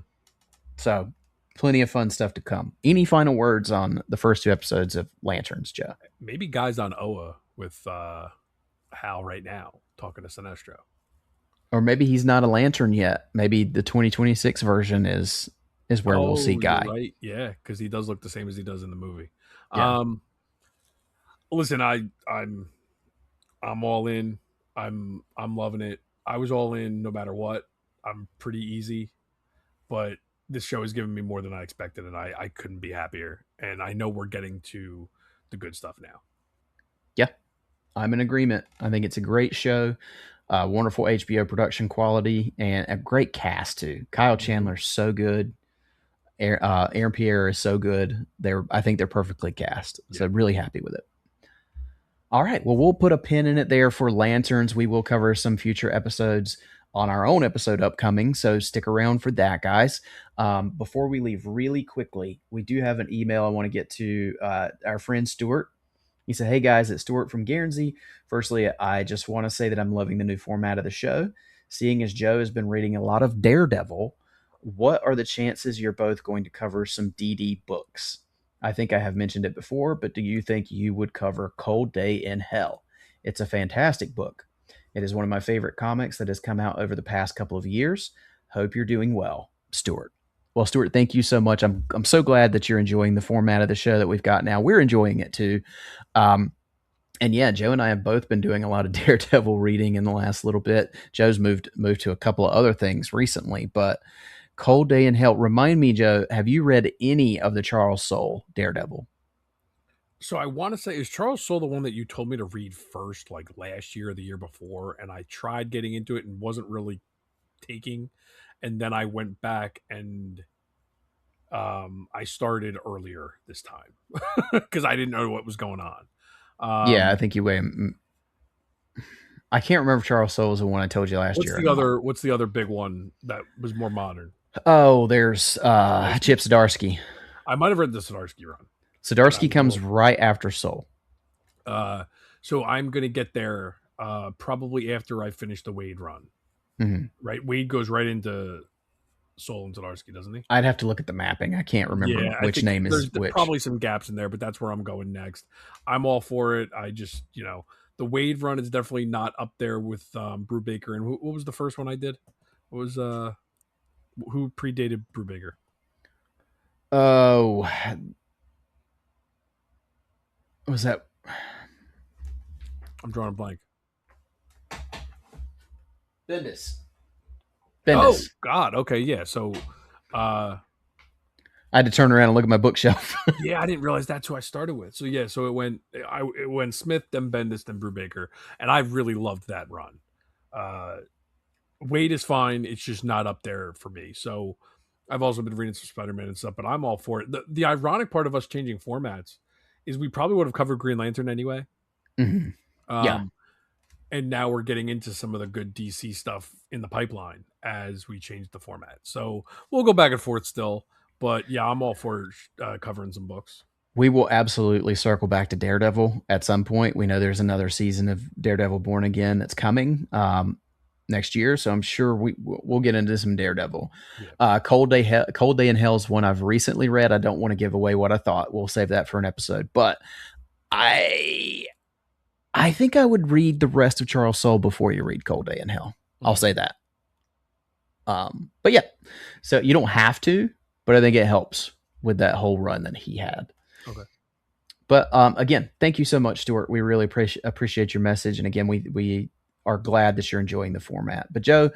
So plenty of fun stuff to come. Any final words on the first two episodes of Lanterns, Joe? Maybe guys on Oa with Hal right now talking to Sinestro. Or maybe he's not a lantern yet. Maybe the 2026 version is where we'll see Oh, you're Guy. right. Yeah, because he does look the same as he does in the movie. Yeah. Um, listen, I'm all in. I'm loving it. I was all in no matter what. I'm pretty easy, but this show has given me more than I expected, and I couldn't be happier. And I know we're getting to the good stuff now. Yeah. I'm in agreement. I think it's a great show. Wonderful HBO production quality and a great cast too. Kyle hmm Chandler's so good. Aaron Pierre is so good. I think they're perfectly cast. Yeah. So really happy with it. All right. Well, we'll put a pin in it there for Lanterns. We will cover some future episodes on our own episode upcoming. So stick around for that, guys. Before we leave, really quickly, we do have an email I want to get to our friend Stuart. He said, "Hey guys, it's Stuart from Guernsey. Firstly, I just want to say that I'm loving the new format of the show. Seeing as Joe has been reading a lot of Daredevil, what are the chances you're both going to cover some DD books? I think I have mentioned it before, but do you think you would cover Cold Day in Hell? It's a fantastic book. It is one of my favorite comics that has come out over the past couple of years. Hope you're doing well, Stuart. Well, Stuart, thank you so much. I'm so glad that you're enjoying the format of the show that we've got now. We're enjoying it too. And yeah, Joe and I have both been doing a lot of Daredevil reading in the last little bit. Joe's moved to a couple of other things recently, but Cold Day in Hell. Remind me, Joe, have you read any of the Charles Soule Daredevil? So I want to say, is Charles Soule the one that you told me to read first, like last year or the year before? And I tried getting into it and wasn't really taking. And then I went back and I started earlier this time because I didn't know what was going on. Yeah, I think you weigh. I can't remember if Charles Soule was the one I told you last year. What's the other big one that was more modern? Oh, there's Chip Zdarsky. I might have read the Zdarsky run. Zdarsky comes right after Soule. So I'm gonna get there probably after I finish the Wade run. Mm-hmm. Right, Wade goes right into Soule and Zdarsky, doesn't he? I'd have to look at the mapping. I can't remember which name is which. There's probably some gaps in there, but that's where I'm going next. I'm all for it. I just, the Wade run is definitely not up there with Brubaker. And what was the first one I did? What was who predated Brubaker? Oh, was that? I'm drawing a blank. Bendis. Oh God. Okay. Yeah. So, I had to turn around and look at my bookshelf. Yeah, I didn't realize that's who I started with. So yeah, so it went Smith, then Bendis, then Brubaker, and I really loved that run. Wade is fine; it's just not up there for me. So I've also been reading some Spider-Man and stuff, but I'm all for it. The ironic part of us changing formats is we probably would have covered Green Lantern anyway. Mm-hmm. Yeah. And now we're getting into some of the good DC stuff in the pipeline as we change the format. So we'll go back and forth still. But yeah, I'm all for covering some books. We will absolutely circle back to Daredevil at some point. We know there's another season of Daredevil Born Again that's coming next year, so I'm sure we'll get into some Daredevil. Yeah. Cold Day in Hell is one I've recently read. I don't want to give away what I thought. We'll save that for an episode. But I think I would read the rest of Charles Soule before you read Cold Day in Hell. Mm-hmm. I'll say that. But yeah, so you don't have to, but I think it helps with that whole run that he had. Okay. But again, thank you so much, Stuart. We really appreciate your message. And again, we are glad that you're enjoying the format. But Joe,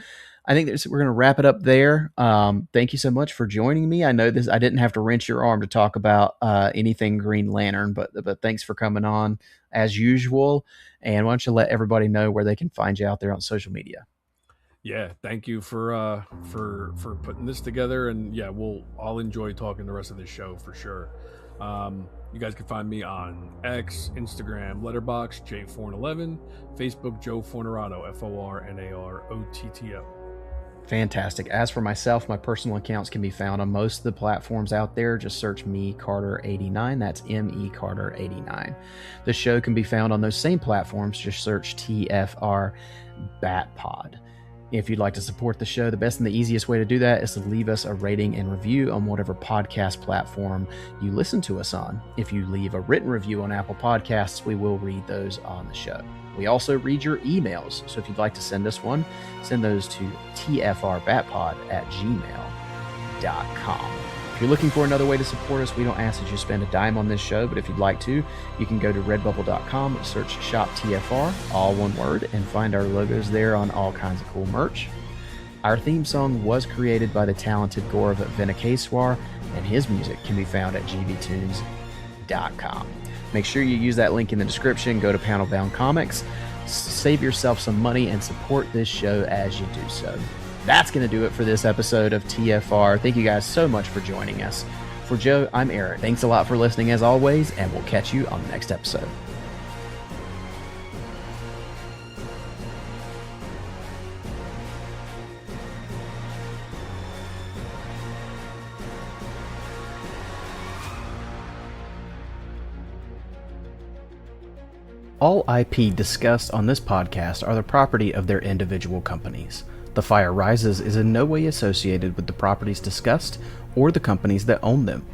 I think we're going to wrap it up there. Thank you so much for joining me. I know I didn't have to wrench your arm to talk about anything Green Lantern, but thanks for coming on as usual. And why don't you let everybody know where they can find you out there on social media? Yeah, thank you for putting this together, and yeah, I'll enjoy talking the rest of this show for sure. You guys can find me on X, Instagram, Letterboxd, J411, Facebook, Joe Fornerato, FORNAROTTO. Fantastic. As for myself, my personal accounts can be found on most of the platforms out there. Just search me Carter89. That's ME Carter89. The show can be found on those same platforms. Just search tfrbatpod. If you'd like to support the show, the best and the easiest way to do that is to leave us a rating and review on whatever podcast platform you listen to us on. If you leave a written review on Apple Podcasts, we will read those on the show. We also read your emails, so if you'd like to send us one, send those to tfrbatpod@gmail.com. If you're looking for another way to support us, we don't ask that you spend a dime on this show, but if you'd like to, you can go to redbubble.com, search Shop TFR, all one word, and find our logos there on all kinds of cool merch. Our theme song was created by the talented Gaurav Venkateswar, and his music can be found at gbtunes.com. Make sure you use that link in the description. Go to Panelbound Comics, save yourself some money, and support this show as you do so. That's going to do it for this episode of TFR. Thank you guys so much for joining us. For Joe, I'm Eric. Thanks a lot for listening as always, and we'll catch you on the next episode. All IP discussed on this podcast are the property of their individual companies. The Fire Rises is in no way associated with the properties discussed or the companies that own them.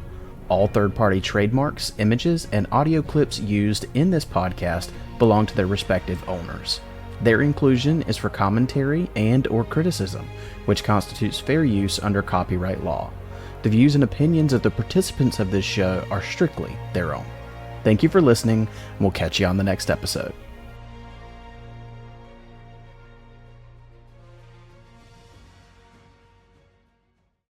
All third-party trademarks, images, and audio clips used in this podcast belong to their respective owners. Their inclusion is for commentary and/or criticism, which constitutes fair use under copyright law. The views and opinions of the participants of this show are strictly their own. Thank you for listening, and we'll catch you on the next episode.